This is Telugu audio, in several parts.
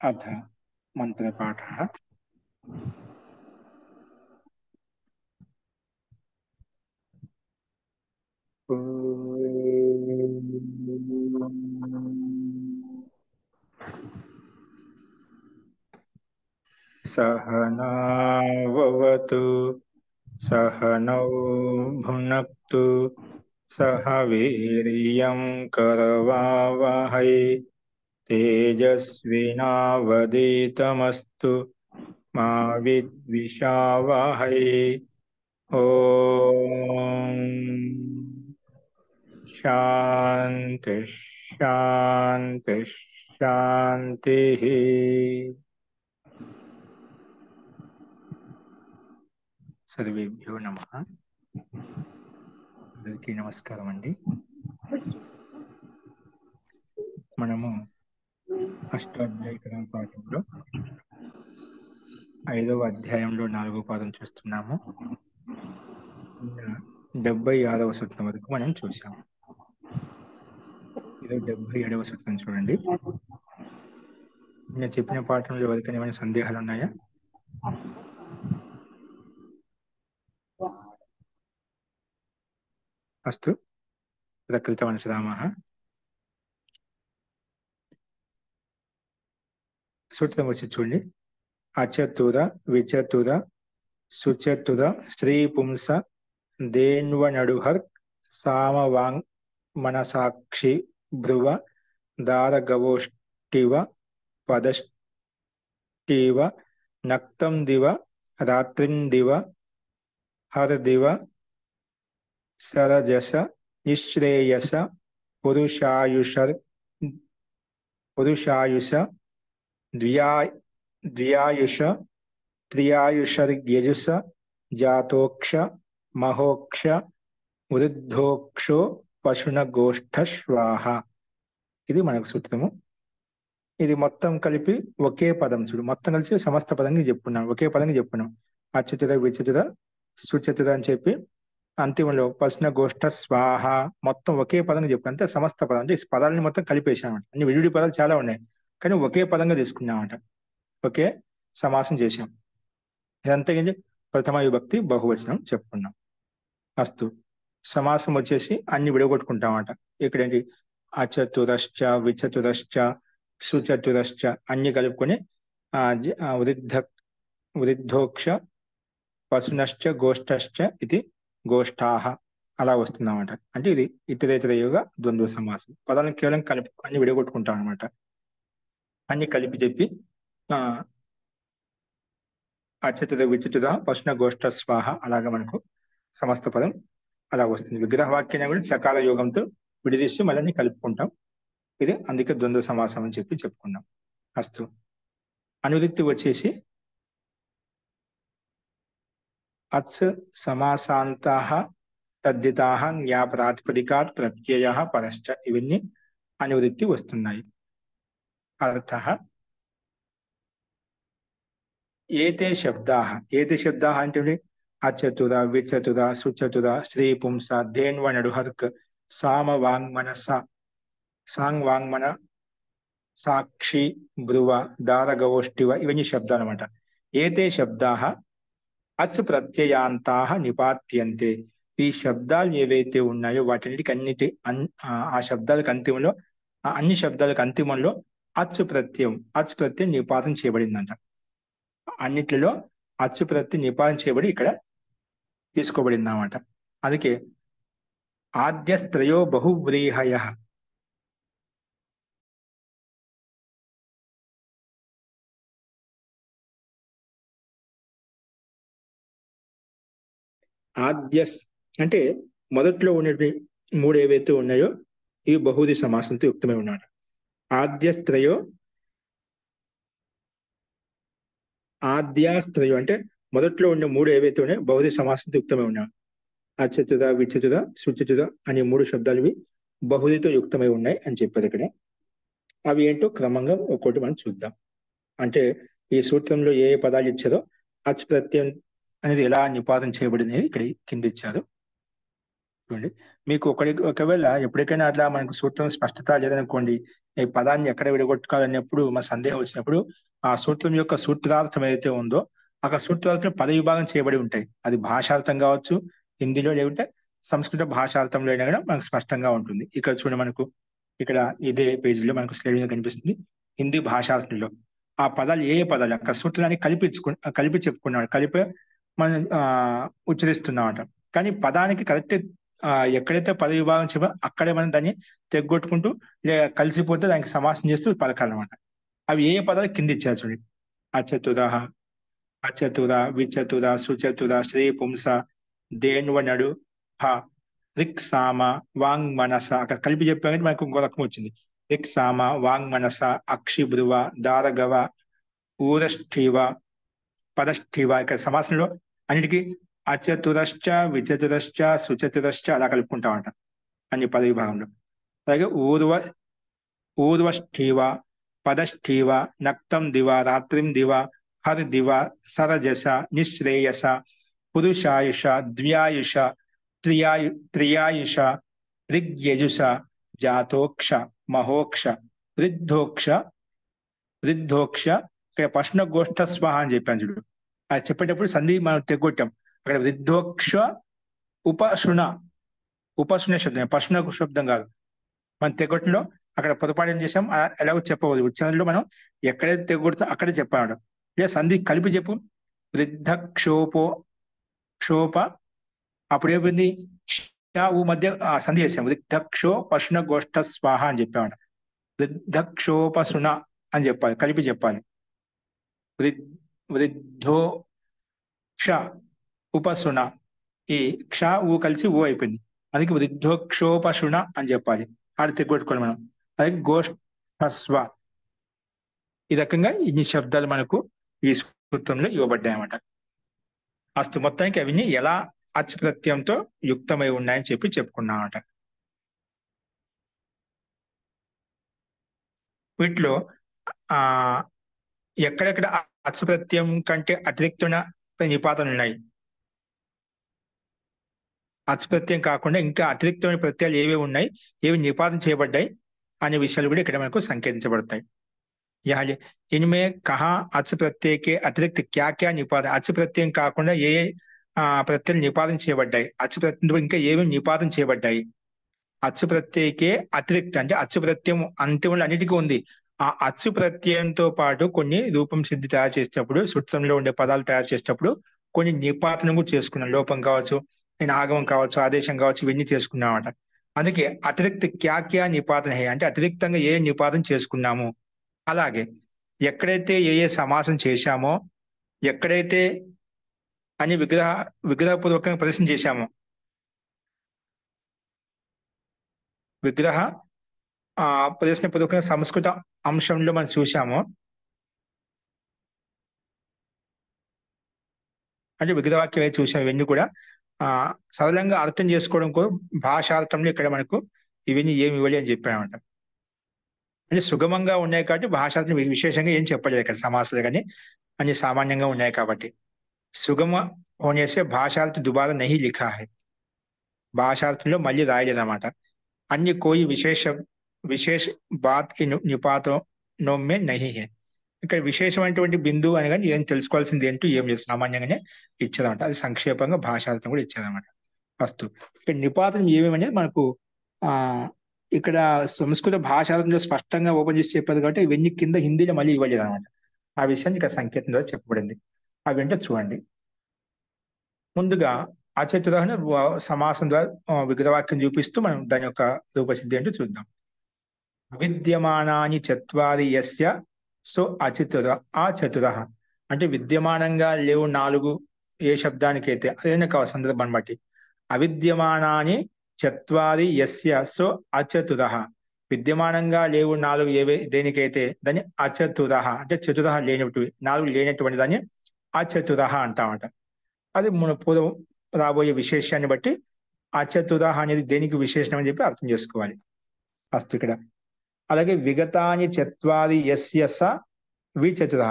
अथ मन्त्रपाठः। सहनाववतु सहनौ भुनक्तु सह वीर्यं करवावहै तेजस्विनावधीतमस्तु मा विद्विषावहै। ओम शांति शांति शांति। सर्वेभ्यो नमः। అందరికీ నమస్కారం అండి. మనము అష్టాధ్యాయ కథం పాఠంలో 5వ అధ్యాయంలో 4వ పాదం చూస్తున్నాము. 76వ సూత్రం వరకు మనం చూసాము. ఇది 77వ సూత్రం చూడండి. నేను చెప్పిన పాఠంలో ఎవరికైనా ఏమైనా సందేహాలు ఉన్నాయా? అస్తు ప్రకృతమనుసరామः. సూత్రం వచ్చి చూడండి. అచతుర విచతుర సుచతుర స్త్రీ పుంస దేన్వనడుహర్ సామవాంగ్ మనసాక్షి భ్రువ దారగవోష్టివ పదష్టివ నక్తం దివ రాత్రిందివ హరదివ సరజస నిశ్రేయస పురుషాయుష ద్వ్యాయుష త్రియాయుషర్యజుష జాతోక్ష మహోక్ష వృద్ధోక్షో పశునగోష్ఠ శ్వాహ. ఇది మనకు సూత్రము. ఇది మొత్తం కలిపి ఒకే పదం చూడు. మొత్తం కలిసి సమస్త పదంగా చెప్పుకున్నాం, ఒకే పదంగా చెప్పుకున్నాం. అచ్యుతుర విచితుర సుచతుర అని చెప్పి అంతిమంలో పశునగోష్ఠ స్వాహ మొత్తం ఒకే పదంగా చెప్పుకున్నాం. అంటే సమస్త పదం అంటే పదాలని మొత్తం కలిపేసామంట. అన్ని విడివిడి పదాలు చాలా ఉన్నాయి కానీ ఒకే పదంగా తీసుకున్నామంట, ఒకే సమాసం చేశాం. ఇదంతా ఏంటి? ప్రథమ విభక్తి బహువచనం చెప్పుకున్నాం. అస్తు సమాసం వచ్చేసి అన్ని విడగొట్టుకుంటామట. ఇక్కడేంటి? అచతురశ్చ విచతురశ్చ సుచతురశ్చ అన్ని కలుపుకొని వృద్ధోక్ష పశునశ్చ గోష్ఠశ్చ ఇది గోష్ఠాహ అలా వస్తుందన్నమాట. అంటే ఇది ఇతరేతర యోగ ద్వంద్వ సమాసం. పదాలను కేవలం కలిపి అన్ని విడగొట్టుకుంటాం అనమాట. అన్ని కలిపి చెప్పి అచతుర విచతుర పశున గోష్ఠ స్వాహ అలాగా మనకు సమస్త పదం అలా వస్తుంది. విగ్రహవాక్యాన్ని కూడా చకాల యోగంతో విడదీసి మళ్ళీ కలుపుకుంటాం. ఇది అందుకే ద్వంద్వ సమాసం అని చెప్పి చెప్పుకున్నాం. అస్తు అనువృత్తి వచ్చేసి అత్స్ సమాసాంతాః తద్దితాః జ్ఞాపరాతిపదికాత్ ప్రత్యయః పరశ్చ ఇవన్నీ అనువృత్తి వస్తున్నాయి. అర్థః ఏతే శబ్దాః. ఏతే శబ్దాః అంటే అచతుర విచతుర సుచతుర స్త్రీ పుంస ధేన్వనడుహర్క్ సామవాంగ్మనస సాంగ్వాంగ్మన సాక్షి భ్రువ దారగవోష్టివ ఇవన్నీ శబ్దాలు అనమాట. ఏతే శబ్దాః అచ్ ప్రత్యయాంతాః నిపాత్యంతే. ఈ శబ్దాలు ఏవైతే ఉన్నాయో వాటికి ఆ శబ్దాలకు అంతిమంలో అన్ని శబ్దాలకు అంతిమంలో అచ్ ప్రత్యయం నిపాతం చేయబడిందంట. అన్నిటిలో అచ్చు ప్రత్యయం నిపాతం చేయబడి ఇక్కడ తీసుకోబడింది అన్నమాట. అందుకే ఆద్యస్త్రయో బహువ్రీహయః. ఆద్యస్ అంటే మొదట్లో ఉన్నటువంటి మూడు ఏవైతే ఉన్నాయో ఇవి బహువ్రీహి సమాసంతో యుక్తమై ఉన్నాడు. ఆద్యాస్త్రయో అంటే మొదట్లో ఉన్న మూడు ఏవైతే ఉన్నాయో బహువ్రీహి సమాసంతో యుక్తమై ఉన్నాడు. అచతుర విచతుర సుచతుర అనే మూడు శబ్దాలు ఇవి బహువ్రీహితో యుక్తమై ఉన్నాయి అని చెప్పారు ఇక్కడ. అవి ఏంటో క్రమంగా ఒక్కోటి మనం చూద్దాం. అంటే ఈ సూత్రంలో ఏ పదాలు ఇచ్చారో అచ్ ప్రత్యయం అనేది ఎలా నిపాతం చేయబడింది ఇక్కడ కింద ఇచ్చారు. చూడండి, మీకు ఒకవేళ ఎప్పటికైనా అట్లా మనకు సూత్రం స్పష్టత లేదనుకోండి, ఈ పదాన్ని ఎక్కడ విడగొట్టుకోవాలన్నప్పుడు మన సందేహం వచ్చినప్పుడు ఆ సూత్రం యొక్క సూత్రార్థం ఏదైతే ఉందో అక్కడ సూత్రార్థం పద విభాగం చేయబడి ఉంటాయి. అది భాషార్థం కావచ్చు, హిందీలో లేకుంటే సంస్కృత భాషార్థంలో అయినా కూడా మనకు స్పష్టంగా ఉంటుంది. ఇక్కడ చూడండి, మనకు ఇక్కడ ఇదే పేజీలో మనకు స్లైడ్ మీద కనిపిస్తుంది. హిందీ భాషార్థంలో ఆ పదాలు ఏ పదాలు అక్కడ సూత్రాన్ని కలిపి చెప్పుకున్నాడు, కలిపి మనం ఉచ్చరిస్తున్నామట. కానీ పదానికి కరెక్ట్ ఎక్కడైతే పద విభాగం చెప్పో అక్కడే మనం దాన్ని తెగ్గొట్టుకుంటూ కలిసిపోతే దానికి సమాసం చేస్తూ పలకాలన్నమాట. అవి ఏ పదాలు కింద ఇచ్చారు చూడండి. అచతుర, అచతుర, విచతుర, సుచతుర, శ్రీ పుంస, దేన్వ నడు, హ, రిక్ సామ, వాంగ్ మనస. అక్కడ కలిపి చెప్పామంటే మనకు ఇంకో రకం వచ్చింది. రిక్ సామ, వాంగ్ మనస, అక్షి భ్రువ, దారగవ, ఊరష్ఠివ, పదష్ఠివ. ఇక్కడ సమాసంలో అన్నిటికీ అచతురశ్చ, విచతురశ్చ, సుచతురశ్చ అలా కలుపుకుంటామంట అన్ని పద విభాగంలో. అలాగే ఊర్వష్ఠివ, పదష్ఠివ, నక్తం దివ, రాత్రిం దివ, హర్ దివ, సరజస, నిశ్రేయస, పురుషాయుష, ద్వ్యాయుష, త్రియాయుష, రిగ్యజుష, జాతోక్ష, మహోక్ష, వృద్ధోక్ష, ఇక్కడ ప్రశ్న గోష్ఠ స్వాహ అని చెప్పాను చూడు. అది చెప్పేటప్పుడు సంధి మనం తెగొట్టాం. అక్కడ వృద్ధోక్ష ఉపశుణ శబ్దం, ప్రశ్న శబ్దం కాదు. మనం తెగొట్టలో అక్కడ పొరపాటు చేసాం, ఎలాగో చెప్పవద్దు. ఉచ్చారణలో మనం ఎక్కడైతే తెగొడుతాం అక్కడే చెప్పాడు. లేదా సంధి కలిపి చెప్పు. వృద్ధ క్షోప అప్పుడు ఏమైంది, మధ్య సంధి చేసాం. వృద్ధక్షో పశున గోష్ఠ స్వాహ అని చెప్పాడు. వృద్ధక్షోపశున అని చెప్పాలి, కలిపి చెప్పాలి. వృద్ధో క్ష ఉపశున, ఈ క్ష ఊ కలిసి ఓ అయిపోయింది. అందుకే వృద్ధోక్షోపశున అని చెప్పాలి. అది తెగొట్టుకోవాలి మనం. అది గోష్ఠస్వ. ఈ రకంగా ఇన్ని శబ్దాలు మనకు ఈ సూత్రంలో ఇవ్వబడ్డాయి అన్నమాట. అస్తు, మొత్తానికి అవిని ఎలా అచ్ ప్రత్యయంతో యుక్తమై ఉన్నాయని చెప్పుకున్నామట. వీటిలో ఎక్కడెక్కడ అచ్ ప్రత్యయం కంటే అతిరిక్తమైన నిపాతనలు ఉన్నాయి, అచ్ ప్రత్యయం కాకుండా ఇంకా అతిరిక్తమైన ప్రత్యయాలు ఏవి ఉన్నాయి, ఏవి నిపాతం చేయబడ్డాయి అనే విషయాలు కూడా ఇక్కడ మనకు సంకేతించబడతాయి. ఇన్మే కహా అచ్ ప్రత్యయకే అతిరిక్త క్యా క్యా నిపాతం, అచ్ ప్రత్యయం కాకుండా ఏ ప్రత్యయాలు నిపాతం చేయబడ్డాయి, అచ్ ప్రత్యయం ఇంకా ఏమేమి నిపాతం చేయబడ్డాయి. అచ్చు ప్రత్యయకే అతిరిక్త అంటే అచ్చు ప్రత్యయం అంత్యములు అన్నిటికీ ఉంది. ఆ అచ్చు ప్రత్యయంతో పాటు కొన్ని రూపం సిద్ధి తయారు చేసేటప్పుడు, సూత్రంలో ఉండే పదాలు తయారు చేసేటప్పుడు కొన్ని నిపాతనం కూడా చేసుకున్నాం. లోపం కావచ్చు, నేను ఆగమం కావచ్చు, ఆదేశం కావచ్చు, ఇవన్నీ చేసుకున్నామట. అందుకే అతిరిక్త క్యా క్యా నిపాతన హే అంటే అతిరిక్తంగా ఏ నిపాతం చేసుకున్నాము. అలాగే ఎక్కడైతే ఏ సమాసం చేశామో, ఎక్కడైతే అని విగ్రహపూర్వకంగా ప్రదర్శన చేశామో, విగ్రహ ప్రదర్శన పూర్వకంగా సంస్కృత అంశంలో మనం చూసాము. అంటే విగ్రహవాక్యం అయితే చూసాం. ఇవన్నీ కూడా సరళంగా అర్థం చేసుకోవడం కోసం భాషార్థంలో ఇక్కడ మనకు ఇవన్నీ ఏమి ఇవ్వాలి అని చెప్పామంట. అంటే సుగమంగా ఉన్నాయి కాబట్టి భాషార్థం విశేషంగా ఏం చెప్పలేదు ఇక్కడ. సమాసాలు కానీ అన్ని సామాన్యంగా ఉన్నాయి కాబట్టి. సుగమ होने से भाषार्थ दोबारा नहीं लिखा है, భాషార్థంలో మళ్ళీ రాయలేదన్నమాట. अन्य कोई విశేష బాత్ నిపాతో మే నహీ హే. ఇక్కడ విశేషమైనటువంటి బిందువు అని కానీ ఏం తెలుసుకోవాల్సింది ఏంటో ఏం లేదు, సామాన్యంగానే ఇచ్చేదన్నమాట. అది సంక్షేపంగా భాషార్థం కూడా ఇచ్చేదన్నమాట. ఫస్ట్ ఇక్కడ నిపాతం ఏమేమనేది మనకు ఇక్కడ సంస్కృత భాషార్థంలో స్పష్టంగా ఓపెన్ చేసి చెప్పేది కాబట్టి ఇవన్నీ కింద హిందీలో మళ్ళీ ఇవ్వలేదు అనమాట. ఆ విషయాన్ని ఇక్కడ సంకేతం ద్వారా చెప్పబడింది. అవి ఏంటో చూడండి. ముందుగా అచతురహన సమాసం ద్వారా విగ్రహవాక్యం చూపిస్తూ మనం దాని యొక్క రూపసిద్ధి ఏంటో చూద్దాం. విద్యమానాని చత్వారి యస్య సో అచతుర అంటే విద్యమానంగా లేవు 4 ఏ శబ్దానికైతే, అదేనా కావాలి సందర్భాన్ని బట్టి. అవిద్యమానాని చత్వారి యస్య సో అచతుర, విద్యమానంగా లేవు 4 ఏవే దేనికైతే దాన్ని అచతుర అంటే చతుర లేనటువంటి 4 లేనటువంటి దాన్ని అచతుర అంటామట. అది మన పూర్వం రాబోయే విశేషాన్ని బట్టి అచతుర అనేది దేనికి విశేషణం అని చెప్పి అర్థం చేసుకోవాలి. ఫస్ట్ ఇక్కడ అలాగే విగతాని చత్వారి యస్య స విచతుర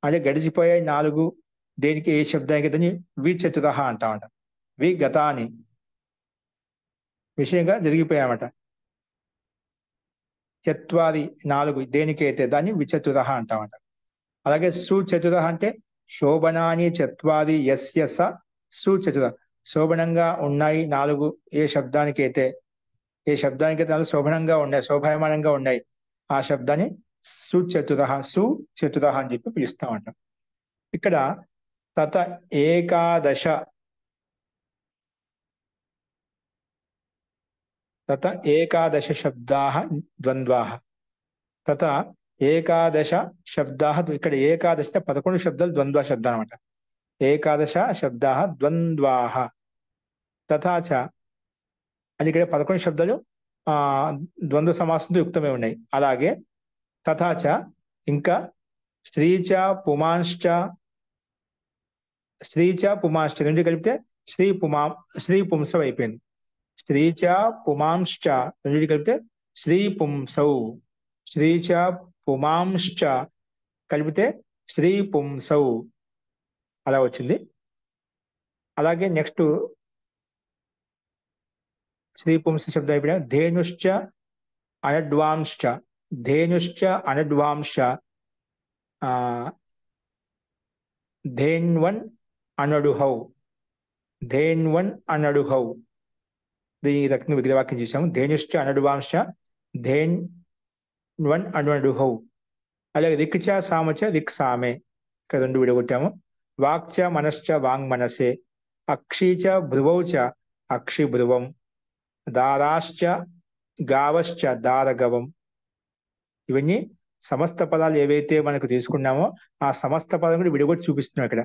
అంటే గడిచిపోయే 4 దేనికి ఏ శబ్దానికి దాన్ని విచతుర అంటామట. విగతాని విషయంగా జరిగిపోయామట. చత్వారి 4 దేనికైతే దాన్ని విచతుర అంటామట. అలాగే సుచతుర అంటే శోభనాని చత్వారి యస్య స సుచతుర. శోభనంగా ఉన్నాయి 4 ఏ శబ్దానికైతే, ఏ శబ్దానికైతే 4 శోభనంగా ఉన్నాయి, శోభాయమానంగా ఉన్నాయి, ఆ శబ్దాన్ని సుచతుర సుచతుర అని చెప్పి పిలుస్తామంట. ఇక్కడ తత ఏకాదశ తత ఏకాదశ శబ్దాః ద్వంద్వాః. తత ఏకాదశ శబ్దాః, ఇక్కడ ఏకాదశ 11 శబ్దాలు ద్వంద్వ శబ్దాలు అనమాట. ఏకాదశ శబ్దాః ద్వంద్వాః. తథా చ అని ఇక్కడ 11 శబ్దాలు ద్వంద్వ సమాసంతో యుక్తమై ఉన్నాయి. అలాగే తథా చ ఇంకా స్త్రీచ పుమాంశ్చ, స్త్రీచ పుమాంశ్చ రెండు కలిపితే స్త్రీ పుంసవ్ అయిపోయింది. స్త్రీచ పుమాంశ్చ రెండు కలిపితే స్త్రీ పుంసౌ. స్త్రీచ పుమాంశ్చ కలిపితే స్త్రీ పుంసౌ అలా వచ్చింది. అలాగే నెక్స్ట్ స్త్రీ పుంస శబ్దం అయిపోయినా ధేనుశ్చ అనడ్వాంశ్చ, ధేనుశ్చ అనడ్వాంశ్చ, ధేన్వన్ అనడుహౌ, ధేన్వన్ అనడుహౌ. ఈ రకంగా విగ్రహవాక్యం చూసాము. ధేనుశ్చ అనడువాంశ్చ ధేన్వన్ అనడుహౌ. అలాగే రిక్చ సామచ రిక్సామే, ఇక్కడ రెండు విడగొట్టాము. వాక్చ మనశ్చ వాంగ్ మనసే, అక్షీచ భ్రువౌ చ అక్షి భ్రువం, దారాశ్చ గావశ్చ దారగవం. ఇవన్నీ సమస్త పదాలు ఏవైతే మనకు తీసుకున్నామో ఆ సమస్త పదాలు కూడా విడగొట్టి చూపిస్తున్నాం ఇక్కడ.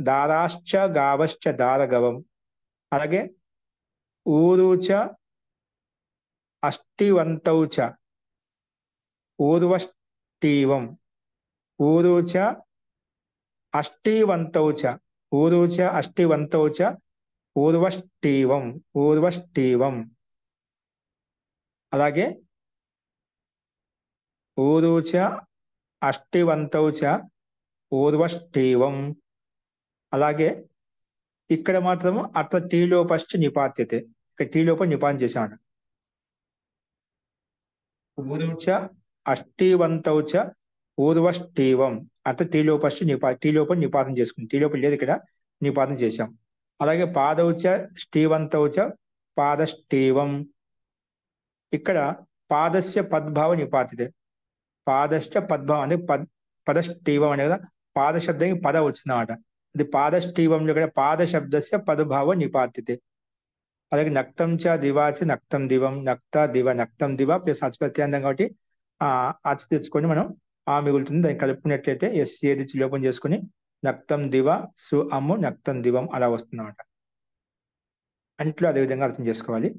దారాశ్చ గావశ్చ దారగవం. అలాగే ఊరుచ అష్టివంతౌ చ ఊర్వష్టీవం, ఊరుచ అష్టివంతౌ చ, ఊరుచ అష్టివంతౌ చ ఊర్వష్టీవం, ఊర్వష్టీవం. అలాగే ఊరుచ అష్టివంతౌ చ ఊర్వష్టీవం. అలాగే ఇక్కడ మాత్రము అత్ర టీలోపశ్చ నిపాత్యతే, ఇక్కడ టీలోప నిపాతం చేశాడు. ఊరుచ అష్టివంతౌ చ ఊర్వష్టీవం, అత్ర టీలోపశ్చ టీలోప నిపాతం చేసుకుంది. టీలోపం లేదు, ఇక్కడ నిపాతం చేశాం. అలాగే పాదౌచ ష్టీవంతౌ చ పాదష్టీవం. ఇక్కడ పాదస్య పద్భావ నిపాతితే, పాదశ్చ పద్భావం అంటే పదష్టీవం అనే కదా పాద శబ్దానికి పద వచ్చిందన్నమాట. ఇది పాదష్టీవంలో కూడా పాద శబ్దస్య పదభావ నిపాతితే. అలాగే నక్తం చ దివాచ నక్తం దివం, నక్త దివ నక్తం దివ ప్లస్ అచ్ప్రత్యాంతం కాబట్టి అచ్చ తెచ్చుకొని మనం మిగులుతుంది. దాన్ని కలుపుకున్నట్లయితే ఎస్ ఏది లోపం చేసుకుని నక్తం దివ సు అమ్ము నక్తం దివం అలా వస్తుందన్నమాట. అంట్లో అదే విధంగా అర్థం చేసుకోవాలి.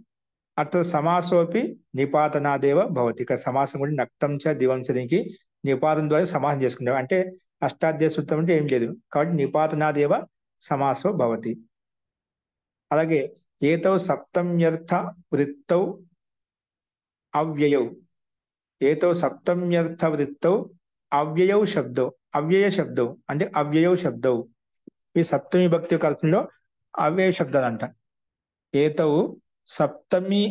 అట్లా సమాసోపి నిపాతనాదేవ భవతి. ఇక్కడ సమాసం కూడా నక్తం చ దివం చ దీనికి నిపాతం ద్వారా సమాసం చేసుకుంటాం. అంటే అష్టాధ్యాయ సూత్రం అంటే ఏం లేదు కాబట్టి నిపాతనాదేవ సమాసో భవతి. అలాగే ఏతౌ సప్తమ్యర్థ వృత్తౌ అవ్యయౌ, ఏతౌ సప్తమ్యర్థ వృత్తౌ అవ్యయౌ శబ్దౌ, అవ్యయ శబ్దౌ అంటే అవ్యయౌ శబ్దౌ. ఈ సప్తమి భక్తి యొక్క అర్థంలో అవ్యయ శబ్దాలు అంట. ఏతౌ సప్తమి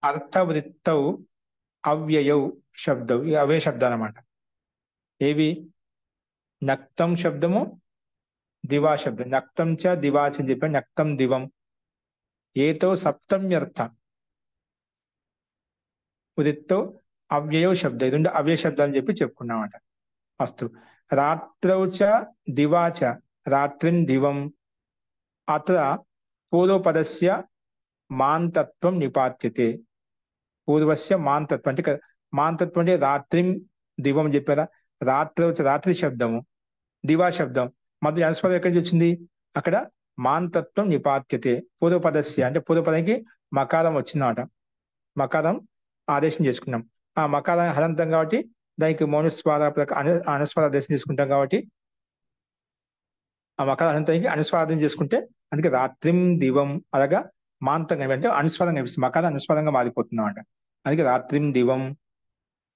అర్థవృత్తౌ అవ్యయౌ శబ్దౌ, ఈ అవ్యయ శబ్దాలు అన్నమాట. ఏవి? నక్తం శబ్దము, దివా శబ్దం. నక్తం చ దివాచ అని చెప్పి నక్తం దివం. ఏతో సప్తమ్యర్థ వృత్తౌ అవ్యయౌ శబ్ద, ఇది అవ్యయ శబ్దాలు అని చెప్పి చెప్పుకున్నామట. అస్తు. రాత్రౌ చ దివాచ రాత్రిం దివం. అత్ర పూర్వపదస్య మాంతత్వం నిపాత్యతే. పూర్వస్య మాంతత్వం అంటే మాంతత్వం అంటే రాత్రిం దివం చెప్పారా. రాత్రౌ చ రాత్రి శబ్దము, దివా శబ్దం మధ్య అనుస్వారం ఎక్కడి నుంచి వచ్చింది? అక్కడ మాంతత్వం నిపాత్యతే. పూర్వపదస్య అంటే పూర్వపదానికి మకారం వచ్చిందన్నమాట. మకారం ఆదేశం చేసుకున్నాం. ఆ మకారాన్ని హలంతం కాబట్టి దానికి మౌనస్వార అనుస్వార ఆదేశం తీసుకుంటాం కాబట్టి ఆ మకార హలంతానికి అనుస్వారం చేసుకుంటే అందుకే రాత్రిం దివం అలాగా మాంతంగా అంటే అనుస్వారం కనిపిస్తుంది. మకారం అనుస్వారంగా మారిపోతుంది అన్నమాట. అందుకే రాత్రిం దివం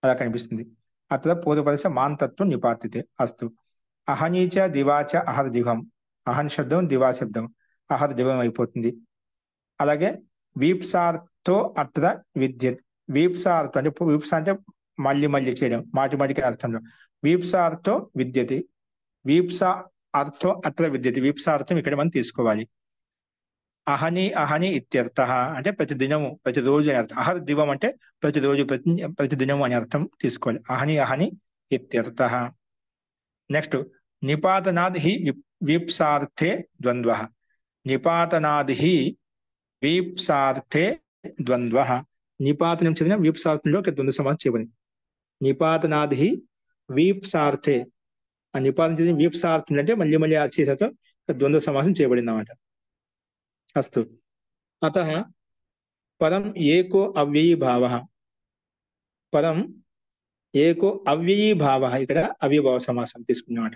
అలా కనిపిస్తుంది. అట్లా పూర్వపదస్య మాంతత్వం నిపాత్యతే. అస్తు. అహనీచ దివాచ అహర్ దివం. అహన్ శబ్దం దివా శబ్దం, అహర్ దివం అయిపోతుంది. అలాగే వీప్సార్థో అత్ర విద్యతే. వీప్సార్థం అంటే వీప్స అంటే మళ్ళీ మళ్ళీ చేయడం, మాటి మాటికి అర్థంలో. వీప్సార్థో విద్యతే. వీప్స అర్థం అత్ర విద్యతే. వీప్సార్థం ఇక్కడ మనం తీసుకోవాలి. అహని అహని ఇత్యర్థ అంటే ప్రతి దినము, ప్రతిరోజు అని అర్థం. అహర్ దివం అంటే ప్రతిరోజు, ప్రతి దినము అని అర్థం తీసుకోవాలి. అహని అహని ఇత్యర్థ. నెక్స్ట్ నిపాతనాద్ హి వీప్సార్థే ద్వంద్వ. నిపాతనాద్ హి వీప్సార్థే ద్వంద్వ. నిపాతనం చదివిన వీప్సార్థంలో ద్వంద్వ సమాసం చేయబడింది. నిపాతనాద్ హి వీప్సార్థే. ఆ నిపాతం చదివిన వీప్సార్థం అంటే మళ్ళీ మళ్ళీ చేసేతో ద్వంద్వ సమాసం చేయబడింది అన్నమాట. అస్తు. అతః పదం ఏకో అవ్యయీ భావః. పదం ఏకో అవ్యయీ భావః. ఇక్కడ అవ్యయభావ సమాసం తీసుకున్నమాట.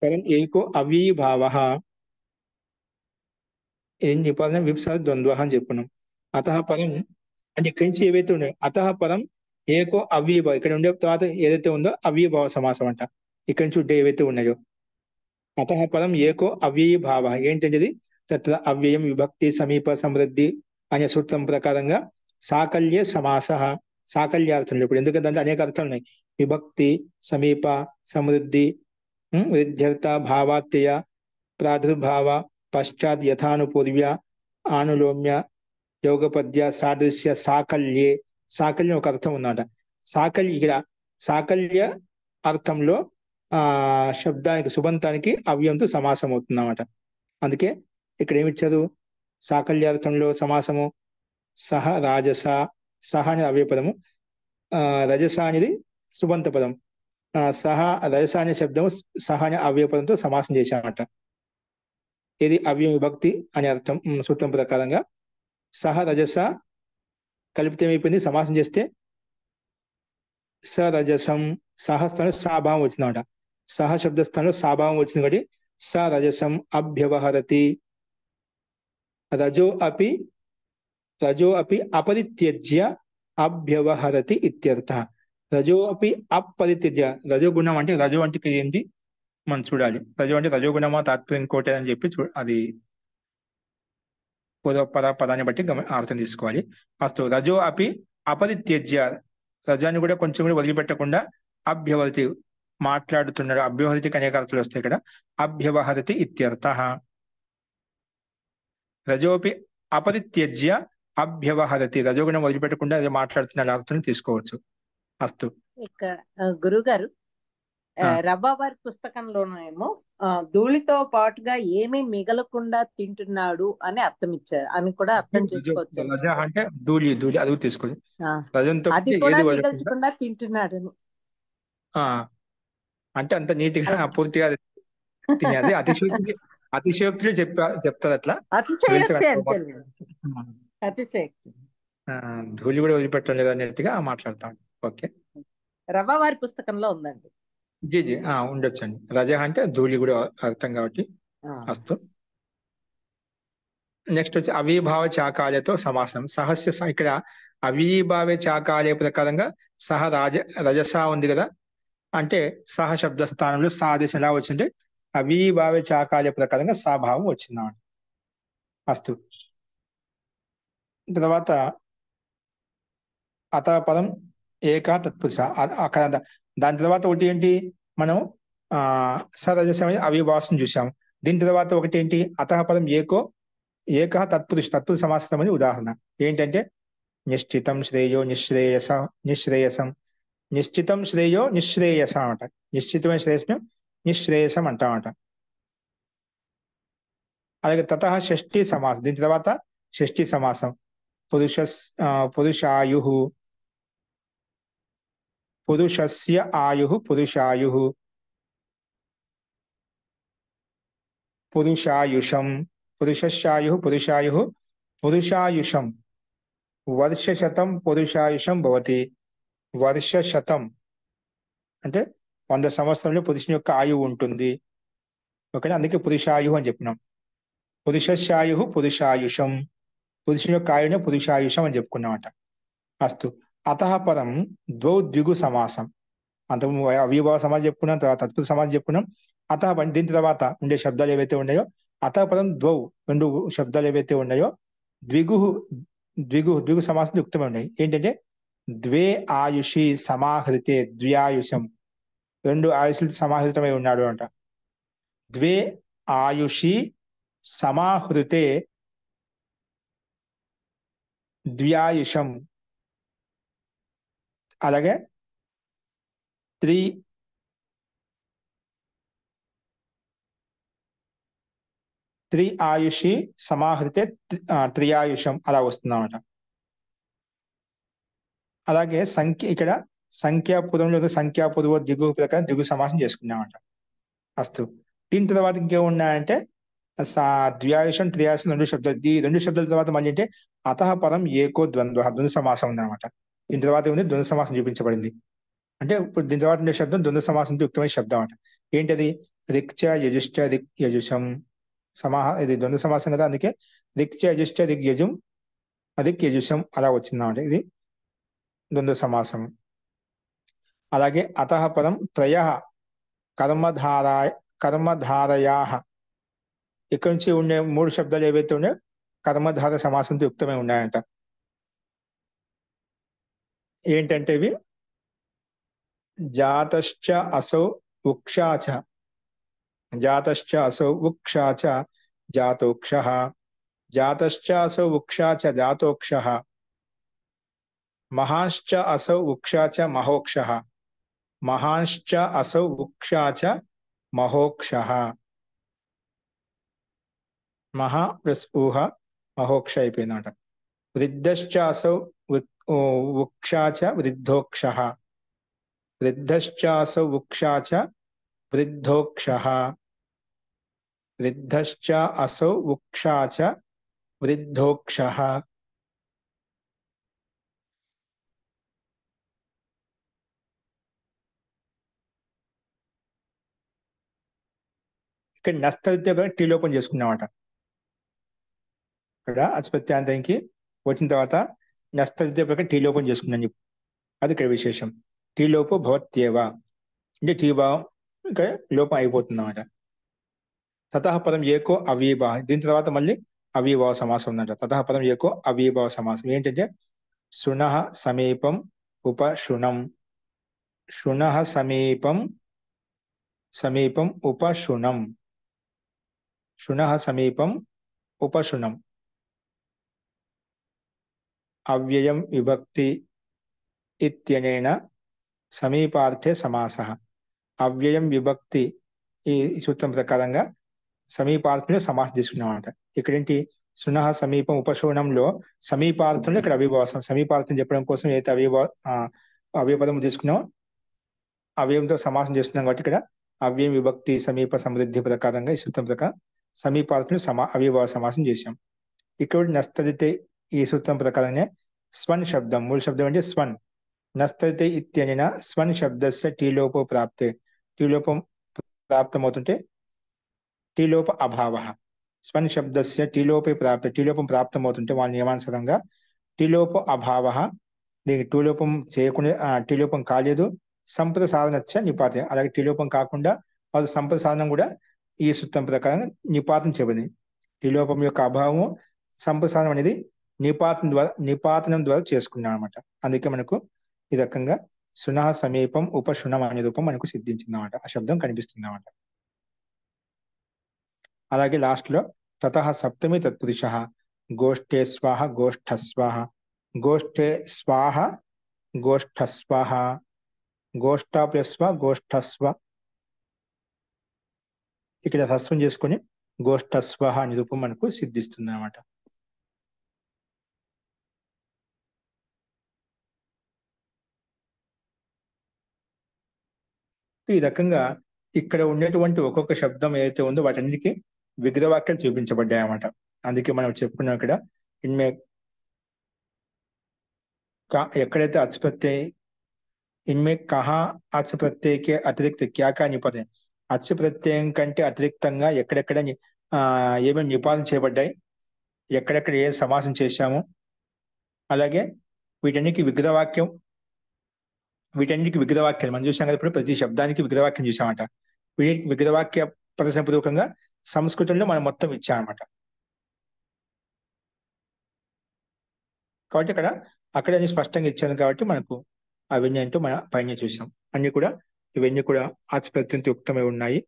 పదం ఏకో అవ్యయీ భావః. ఏం చెప్పాలి? విప్సార్ ద్వంద్వ అని చెప్పుకున్నాం. అతః పదం అంటే ఇక్కడి నుంచి ఏవైతే ఉన్నాయో అతః పదం ఏకో అవ్యయభావ. ఇక్కడ ఉండే తర్వాత ఏదైతే ఉందో అవ్యయభావ సమాసం అంట. ఇక్కడి నుంచి ఉంటే ఏవైతే ఉన్నాయో అతః పదం ఏకో అవ్యయీ భావః. ఏంటంటే ఇది తత్ర అవ్యయం విభక్తి సమీప సమృద్ధి అనే సూత్రం ప్రకారంగా సాకల్య సమాసః. సాకల్యార్థంలో ఇప్పుడు ఎందుకంటే దాంట్లో అనేక అర్థాలు ఉన్నాయి. విభక్తి, సమీప, సమృద్ధి, విద్యర్థ, భావాత్యయ, ప్రాదుర్భావ, పశ్చాత్, యథానుపూర్వ్య, ఆనులోమ్య, యోగపద్య, సాదృశ్య, సాకల్యే. సాకల్యం ఒక అర్థం ఉందన్నమాట. సాకల్య ఇక్కడ సాకల్య అర్థంలో శబ్దానికి సుబంతానికి అవ్యయంతో సమాసం అవుతుంది అన్నమాట. అందుకే ఇక్కడ ఏమిచ్చారు? సాకల్యార్థంలో సమాసము సహ రాజస. సహ అనేది అవ్యయపదము, రజస అనేది సుబంత పదం. సహ రజస అనే శబ్దము సహ అనే అవ్యయపదంతో సమాసం చేశామట. ఇది అవ్యయ విభక్తి అనే అర్థం సూత్రం ప్రకారంగా. సహ రజస కలిపితే ఏమైపోయింది? సమాసం చేస్తే స రజసం. సహ స్థానంలో సాభావం వచ్చిందన్నమాట. సహ శబ్ద స్థానంలో సాభావం వచ్చింది కాబట్టి స రజసం అభ్యవహరతి. రజో అపి అపరిత్యజ్య అభ్యవహరతి ఇత్యర్థ. రజో అపి అపరిత్యజ్య. రజోగుణం అంటే రజో అంటే ఏంటి మనం చూడాలి. రజో అంటే రజోగుణమా తాత్పర్యం ఇంకోటి అని చెప్పి అది పదాన్ని బట్టి అర్థం తీసుకోవాలి. అస్తు. రజో అపి అపరిత్యజ్య. రజాన్ని కూడా కొంచెం కూడా వదిలిపెట్టకుండా అభ్యవహరతి మాట్లాడుతున్నాడు. అభ్యవహరతికి అనేక అర్థాలు వస్తాయి ఇక్కడ. అభ్యవహరతి ఇత్యర్థ. రజోపి అపరిత్యజ్య అభ్యవహరతి. రజోగుణం వదిలిపెట్టకుండా అది మాట్లాడుతున్న అర్థం తీసుకోవచ్చు. అస్తు. ఇక్కడ గురువు గారు రవ్వవారి పుస్తకంలోనేమో ధూళితో పాటుగా ఏమీ మిగలకుండా తింటున్నాడు అని అర్థం ఇచ్చారు అని కూడా అర్థం చేసుకోవచ్చు. రజ అంటే ధూళి, అది తీసుకోండి. అది కూడా మిగల్చకుండా తింటున్నాడని అంటే అంత నీట్గా పూర్తిగా తినేది. అతిశయోక్తులు చెప్తారు అట్లా. ధూళి కూడా వదిలిపెట్టడం లేదు అన్నట్టుగా మాట్లాడతాం. ఓకే. రవ్వవారి పుస్తకంలో ఉందండి. జీ ఉండొచ్చండి. రజ అంటే ధూళి కూడా అర్థం కాబట్టి. అస్తు. నెక్స్ట్ వచ్చి అవిభావ చాకాలతో సమాసం. సహస్య ఇక్కడ అవిభావ చాకాలయ ప్రకారంగా సహ రజస ఉంది కదా, అంటే సహ శబ్ద స్థానంలో సాదేశం ఎలా వచ్చింటే అవిభావ చాకాలయ ప్రకారంగా సాభావం వచ్చిందన్నమాట. అస్తు. తర్వాత అత పదం ఏకా తత్పురుష. అక్కడ దాని తర్వాత ఒకటి ఏంటి, మనం సరజస అవిభాసం చూసాం. దీని తర్వాత ఒకటి ఏంటి, అతః పదం ఏక తత్పురుష. తత్పురుష సమాసం అని ఉదాహరణ ఏంటంటే నిశ్చితం శ్రేయో నిశ్రేయసం. నిశ్చితం శ్రేయో నిశ్రేయసం అంట. నిశ్చితమైన శ్రేయస్ను నిశ్రేయసం అంటామట. అలాగే తతః షష్ఠీ సమాసం. దీని తర్వాత షష్ఠీ సమాసం. పురుషాయు, పురుషస్య ఆయు, పురుషాయు, పురుషాయుషం, పురుషస్యాయు, పురుషాయు, పురుషాయుషం. వర్షశతం పురుషాయుషం భవతి. వర్షశతం అంటే 100 సంవత్సరంలో పురుషుని యొక్క ఆయువు ఉంటుంది. ఓకేనా, అందుకే పురుషాయు అని చెప్పినాం. పురుషస్యాయు, పురుషాయుషం. పురుషుని యొక్క ఆయునే పురుషాయుషం అని చెప్పుకున్నామట. అస్తు. అతః పదం ద్విగు సమాసం. అంత అవిభావ సమాజం చెప్పుకున్నాం, తర్వాత తత్పురుష సమాజం చెప్పుకున్నాం. అతః దీని తర్వాత ఉండే శబ్దాలు ఏవైతే ఉన్నాయో అతః పదం ద్వౌ, రెండు శబ్దాలు ఏవైతే ఉన్నాయో ద్విగు ద్విగు సమాసం యుక్తమై ఉన్నాయి. ఏంటంటే ద్వే ఆయుషి సమాహృతే, ద్వ్యాయుషం, రెండు ఆయుషులు సమాహృతమై ఉన్నాడు అంట. ద్వే ఆయుషి సమాహృతే ద్వ్యాయుషం. అలాగే త్రి ఆయుషి సమాహృతే త్రియాయుషం అలా వస్తుందన్నమాట. అలాగే ఇక్కడ సంఖ్యాపూర్వం లేదా సంఖ్యాపూర్వ దిగు ప్రకారం దిగు సమాసం చేసుకున్నామంట. అస్తు. దీని తర్వాత ఇంకేమున్నాయంటే ద్వ్యాయుషం త్రియాయుషం రెండు శబ్దాలు. ఈ రెండు శబ్దాల తర్వాత మళ్ళీ అంటే అతః పదం ఏకో ద్వంద్వ, ద్వంద్వ సమాసం ఉందన్నమాట. దీని తర్వాత ఉంది ద్వంద్వ సమాసం చూపించబడింది. అంటే ఇప్పుడు దీని తర్వాత ఉండే శబ్దం ద్వంద్వ సమాసంతో యుక్తమైన శబ్దం అంట. ఏంటది? రిక్చ యజుశ్చ రిక్ యజుషం ఇది ద్వంద్వ సమాసం కదా, అందుకే రిక్చ యజుశ్చ రిక్ యజుం రిక్ యజుషం అలా వచ్చిందన్నమాట. ఇది ద్వంద్వ సమాసం. అలాగే అతః పదం త్రయ కర్మధారయా, ఇక్కడ నుంచి ఉండే మూడు శబ్దాలు ఏవైతే ఉన్నాయో కర్మధార సమాసంతో యుక్తమై ఉన్నాయంట. ఏంటంటే ఇవి జాతశ్చ అసౌ వృక్షాచ, జాతశ్చ అసౌ వృక్షాచ జాతోక్షః, జాతశ్చ అసౌ వృక్షాచ జాతోక్షః, మహాంశ్చ అసౌ వృక్షాచ మహోక్షః, మహాంశ్చ అసౌ వృక్షాచ మహోక్షః. మహా ప్లస్ ఊహ మహోక్ష అయిపోయిందన్నమాట. వృద్ధశ్చ అసౌ వృక్షాచ వృద్ధోక్షః, వృద్ధశ్చ అసౌ వృక్షాచ వృద్ధోక్షః, వృద్ధశ్చ అసౌ వృక్షాచ వృద్ధోక్షః. ఇక్కడ నస్తలితే టీలోపం చేసుకున్నామట. ఇక్కడ అచ్ప్రత్యాంతానికి వచ్చిన తర్వాత నస్తలితే ప్రకారం టీలోపం చేసుకున్నాను చెప్పు. అది ఇక్కడ విశేషం. టీలోపు భవత్యేవ అంటే టీభావం ఇక్కడ లోపం అయిపోతుంది అన్నమాట. తతః పదం ఏకో అవ్యయభావ, దీని తర్వాత మళ్ళీ అవ్యయభావ సమాసం ఉందంట. తతః పదం ఏకో అవ్యయభావ సమాసం ఏంటంటే శృణః సమీపం ఉపశృణం, శృణః సమీపం సమీపం ఉపశృణం, శృణః సమీపం ఉపశృణం. అవ్యయం విభక్తి ఇత్యనేన సమీపార్థే సమాసః. అవ్యయం విభక్తి ఈ సూత్రం ప్రకారంగా సమీపార్థంలో సమాసం తీసుకున్నామన్నమాట. ఇక్కడేంటి శృణః సమీపం ఉపశృణంలో సమీపార్థంలో ఇక్కడ అవ్యయభావం, సమీపార్థం చెప్పడం కోసం ఏదైతే అవ్యయపదం తీసుకున్నామో అవ్యయంతో సమాసం చేస్తున్నాం కాబట్టి ఇక్కడ అవ్యయం విభక్తి సమీప సమృద్ధి ప్రకారంగా ఈ సూత్రం ప్రకారం సమీపార్థంలో అవ్యయభావ సమాసం చేశాం. ఇక్కడ నస్తదితే ఈ సూత్రం ప్రకారంగా స్వన్ శబ్దం, మూల శబ్దం అంటే స్వన్. నస్తదితే ఇత్యనేన స్వన్ శబ్దస్య టీలోపో ప్రాప్తే, టీలోపం ప్రాప్తమవుతుంటే టీలోప అభావ, స్వన్ శబ్దస్య టీలోపే ప్రాప్తే, టీలోపం ప్రాప్తమవుతుంటే వాళ్ళ నియమానుసారంగా టీలోప అభావ, దీనికి టీలోపం చేయకుండా టీలోపం కాలేదు, సంప్రసారణచ్చ నిపాతం, అలాగే టీలోపం కాకుండా వాళ్ళ సంప్రసారణం కూడా ఈ సూత్రం ప్రకారం నిపాతం చేయబడింది. టీలోపం యొక్క అభావము సంప్రసారణం అనేది నిపాతనం ద్వారా చేసుకున్నాం అనమాట. అందుకే మనకు ఈ రకంగా శృణః సమీపం ఉపశృణం అనే రూపం మనకు సిద్ధించింది అన్నమాట, ఆ శబ్దం కనిపిస్తుంది అన్నమాట. అలాగే లాస్ట్ లో తతః సప్తమి తత్పురుషః గోష్ఠే స్వాహ గోష్ఠస్వాహ, గోష్ఠే స్వాహ గోష్ఠస్వాహ, గోష్ఠ ప్లస్ స్వ గోష్ఠస్వ, ఇక్కడ హ్రస్వం చేసుకొని గోష్ఠస్వ అనే రూపం మనకు సిద్ధిస్తుంది అన్నమాట. ఈ రకంగా ఇక్కడ ఉండేటువంటి ఒక్కొక్క శబ్దం ఏదైతే ఉందో వాటన్నిటికీ విగ్రహవాక్యాలు చూపించబడ్డాయి అన్నమాట. అందుకే మనం చెప్పుకున్నాం ఇక్కడ ఇన్మే ఎక్కడైతే అచ్ ప్రత్యయ ఇన్మే కహా అచ్ ప్రత్యయకే అతిరిక్త క్యా కా నిపాతం, అచ్ ప్రత్యయం కంటే అతిరిక్తంగా ఎక్కడెక్కడ ఏమేమి నిపాదన చేయబడ్డాయి, ఎక్కడెక్కడ ఏ సమాసం చేశాము, అలాగే వీటన్నిటికీ విగ్రహవాక్యాలు మనం చూసాం కదా. ఇప్పుడు ప్రతి శబ్దానికి విగ్రహవాక్యం చూసామంట. వీటికి విగ్రహవాక్య ప్రదర్శనపూర్వకంగా సంస్కృతంలో మనం మొత్తం ఇచ్చామన్నమాట. కాబట్టి అక్కడ అన్ని స్పష్టంగా ఇచ్చాను కాబట్టి మనకు అవన్నీ అంటూ మన పైన చూసాం. అన్ని కూడా ఇవన్నీ కూడా అతిప్రత్యంతో యుక్తమై ఉన్నాయి.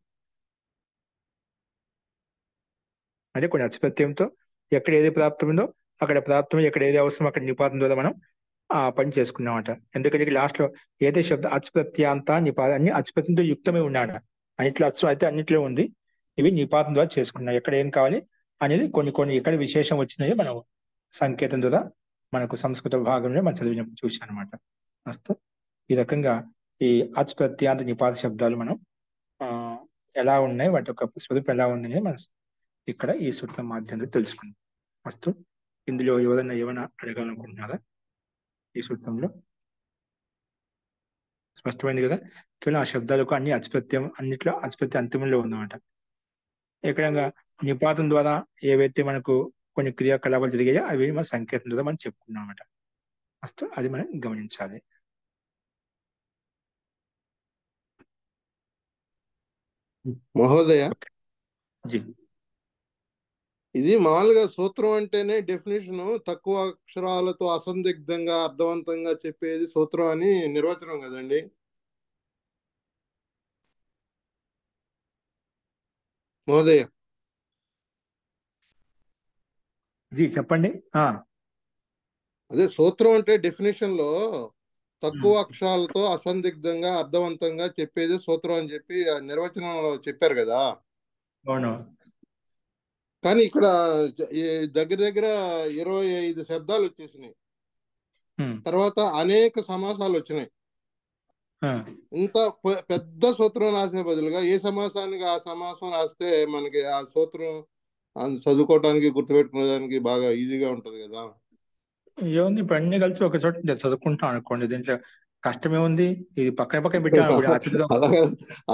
అంటే కొన్ని అతిప్రత్యంతో ఎక్కడ ఏది ప్రాప్తమైందో అక్కడ ప్రాప్తమై, ఎక్కడ ఏది అవసరం అక్కడ నిపాతం ద్వారా మనం ఆ పని చేసుకున్నామట. ఎందుకంటే లాస్ట్ లో ఏదే శబ్ద అతిప్రత్యాంత నిపాత అన్ని అతిప్రత్యంతో యుక్తమై ఉన్నాడు. అన్నిట్లో అచ్చు అయితే అన్నిట్లో ఉంది. ఇవి నిపాతం ద్వారా చేసుకున్నాం. ఎక్కడ ఏం కావాలి అనేది కొన్ని ఎక్కడ విశేషం వచ్చినాయో మనం సంకేతం ద్వారా మనకు సంస్కృత భాగంలో మనం చదివినప్పుడు చూసాం అనమాట. అస్తు ఈ రకంగా ఈ అచ్ ప్రత్యాంత నిపాత శబ్దాలు మనం ఆ ఎలా ఉన్నాయి, వాటి యొక్క స్వరూపం ఎలా ఉంది మనం ఇక్కడ ఈ సూత్రం మాధ్యమంలో తెలుసుకుందాం. అస్తు ఇందులో ఏమైనా అడగాలనుకుంటున్నారా? ఈ సూత్రంలో స్పష్టమైంది కదా. కేవలం ఆ శబ్దాలకు అన్ని అచ్ప్రత్యం, అన్నిట్లో అచ్ప్రత్య అంతిమంలో ఉందన్నమాట. ఇక్కడ నిపాతం ద్వారా ఏవైతే మనకు కొన్ని క్రియాకలాపాలు జరిగాయో అవి మన సంకేతం ద్వారా మనం చెప్పుకున్నాం అన్నమాట. అస్తు అది మనం గమనించాలి. మహోదయ, జీ ఇది మామూలుగా సూత్రం అంటేనే డెఫినేషన్ తక్కువ అక్షరాలతో అసందిగ్ధంగా అర్థవంతంగా చెప్పేది సూత్రం అని నిర్వచనం కదండి. మహోదయ జీ చెప్పండి. అదే సూత్రం అంటే డెఫినేషన్ లో తక్కువ అక్షరాలతో అసందిగ్ధంగా అర్థవంతంగా చెప్పేది సూత్రం అని చెప్పి ఆ నిర్వచనంలో చెప్పారు కదా. అవును. కానీ ఇక్కడ దగ్గర దగ్గర 25 శబ్దాలు వచ్చేసినాయి. తర్వాత అనేక సమాసాలు వచ్చినాయి. ఇంత పెద్ద సూత్రం రాసే బదులుగా ఏ సమాసానికి ఆ సమాసం రాస్తే మనకి ఆ సూత్రం చదువుకోవడానికి గుర్తుపెట్టుకునేదానికి బాగా ఈజీగా ఉంటది కదా. ఏముంది, ఇప్పుడు అన్ని కలిసి ఒక చోట చదువుకుంటాం అనుకోండి, దీంట్లో కష్టమే ఉంది. ఇది పక్కన పెట్టాను.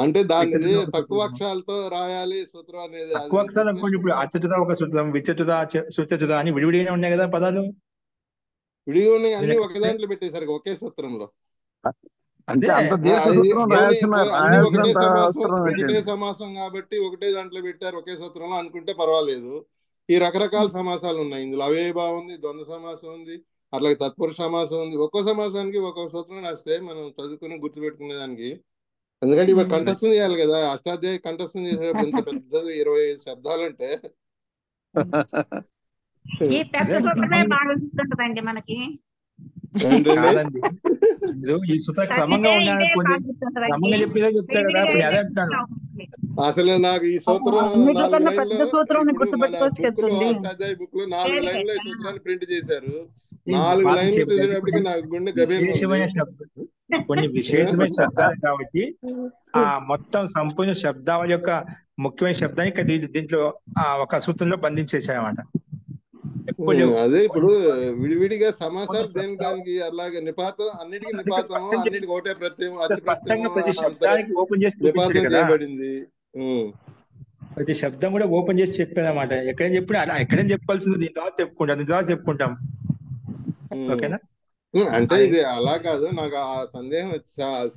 అంటే దాన్ని తక్కువ అక్షరాలతో రాయాలి సూత్రం అనేది. తక్కువ అక్షరాలు అనుకోండి, ఇప్పుడు అచ్యుతుదా ఒక సూత్రం, విచ్యుతుదా, సుచ్యుతుదా అని విడివిడిగానే ఉన్నాయి కదా పదాలు. విడిగా ఉన్నాయి, అన్ని ఒక దాంట్లో పెట్టేసరికి ఒకే సూత్రంలో. అదే అన్ని ఒకటే సమాసం కాబట్టి ఒకటే దాంట్లో పెట్టారు ఒకే సూత్రంలో అనుకుంటే పర్వాలేదు. ఈ రకరకాల సమాసాలు ఉన్నాయి ఇందులో. అవ్యయభావం ఉంది, ద్వంద్వ సమాసం ఉంది, అట్లాగే తత్పురుష సమాసం ఉంది. ఒక్కో సమాసానికి ఒక్కొక్క సూత్రం రాస్తే మనం చదువుకుని గుర్తుపెట్టుకునేదానికి. ఎందుకంటే ఇవి కంఠస్థం చేయాలి కదా. అష్టాధ్యాయ కంఠస్థం చేసేటప్పుడు ఎంత పెద్దది 25 శబ్దాలంటే ఈ పెద్ద సూత్రమే బాగా గుర్తుంటదండి మనకి. ఈ సూత్రం క్రమంగా ఉండాలనుకోండి, క్రమంగా చెప్పేదే చెప్తా కదా. ఇప్పుడు అదే అంటున్నాను. అసలు నాకు ఈ సూత్రం పెద్ద సూత్రం అష్టాధ్యాయ బుక్ లో 4 లైన్ల ఈ సూత్రాన్ని ప్రింట్ చేశారు. 4 లైన్లు చూసేటప్పటికి నాకు గుండె కొన్ని విశేషమైన శబ్దాలు కాబట్టి ఆ మొత్తం సంపూర్ణ శబ్దావళి యొక్క ముఖ్యమైన శబ్దాన్ని దీంట్లో ఒక సూత్రంలో బంధించేసాయన్నమాట. అదే ఇప్పుడు విడివిడిగా సమాసాలు దేనికి దానికి అలాగే నిపాతం, అన్నిటికీ నిపాతము, అన్నిటికి ఒకటే ప్రత్యయం, నిపాతం చేయబడింది. ప్రతి శబ్దం కూడా ఓపెన్ చేసి చెప్పానమాట. ఎక్కడైనా చెప్పినా ఎక్కడైనా చెప్పాల్సింది దీని తర్వాత చెప్పుకుంటాం. ఓకేనా? అంటే ఇది అలా కాదు, నాకు ఆ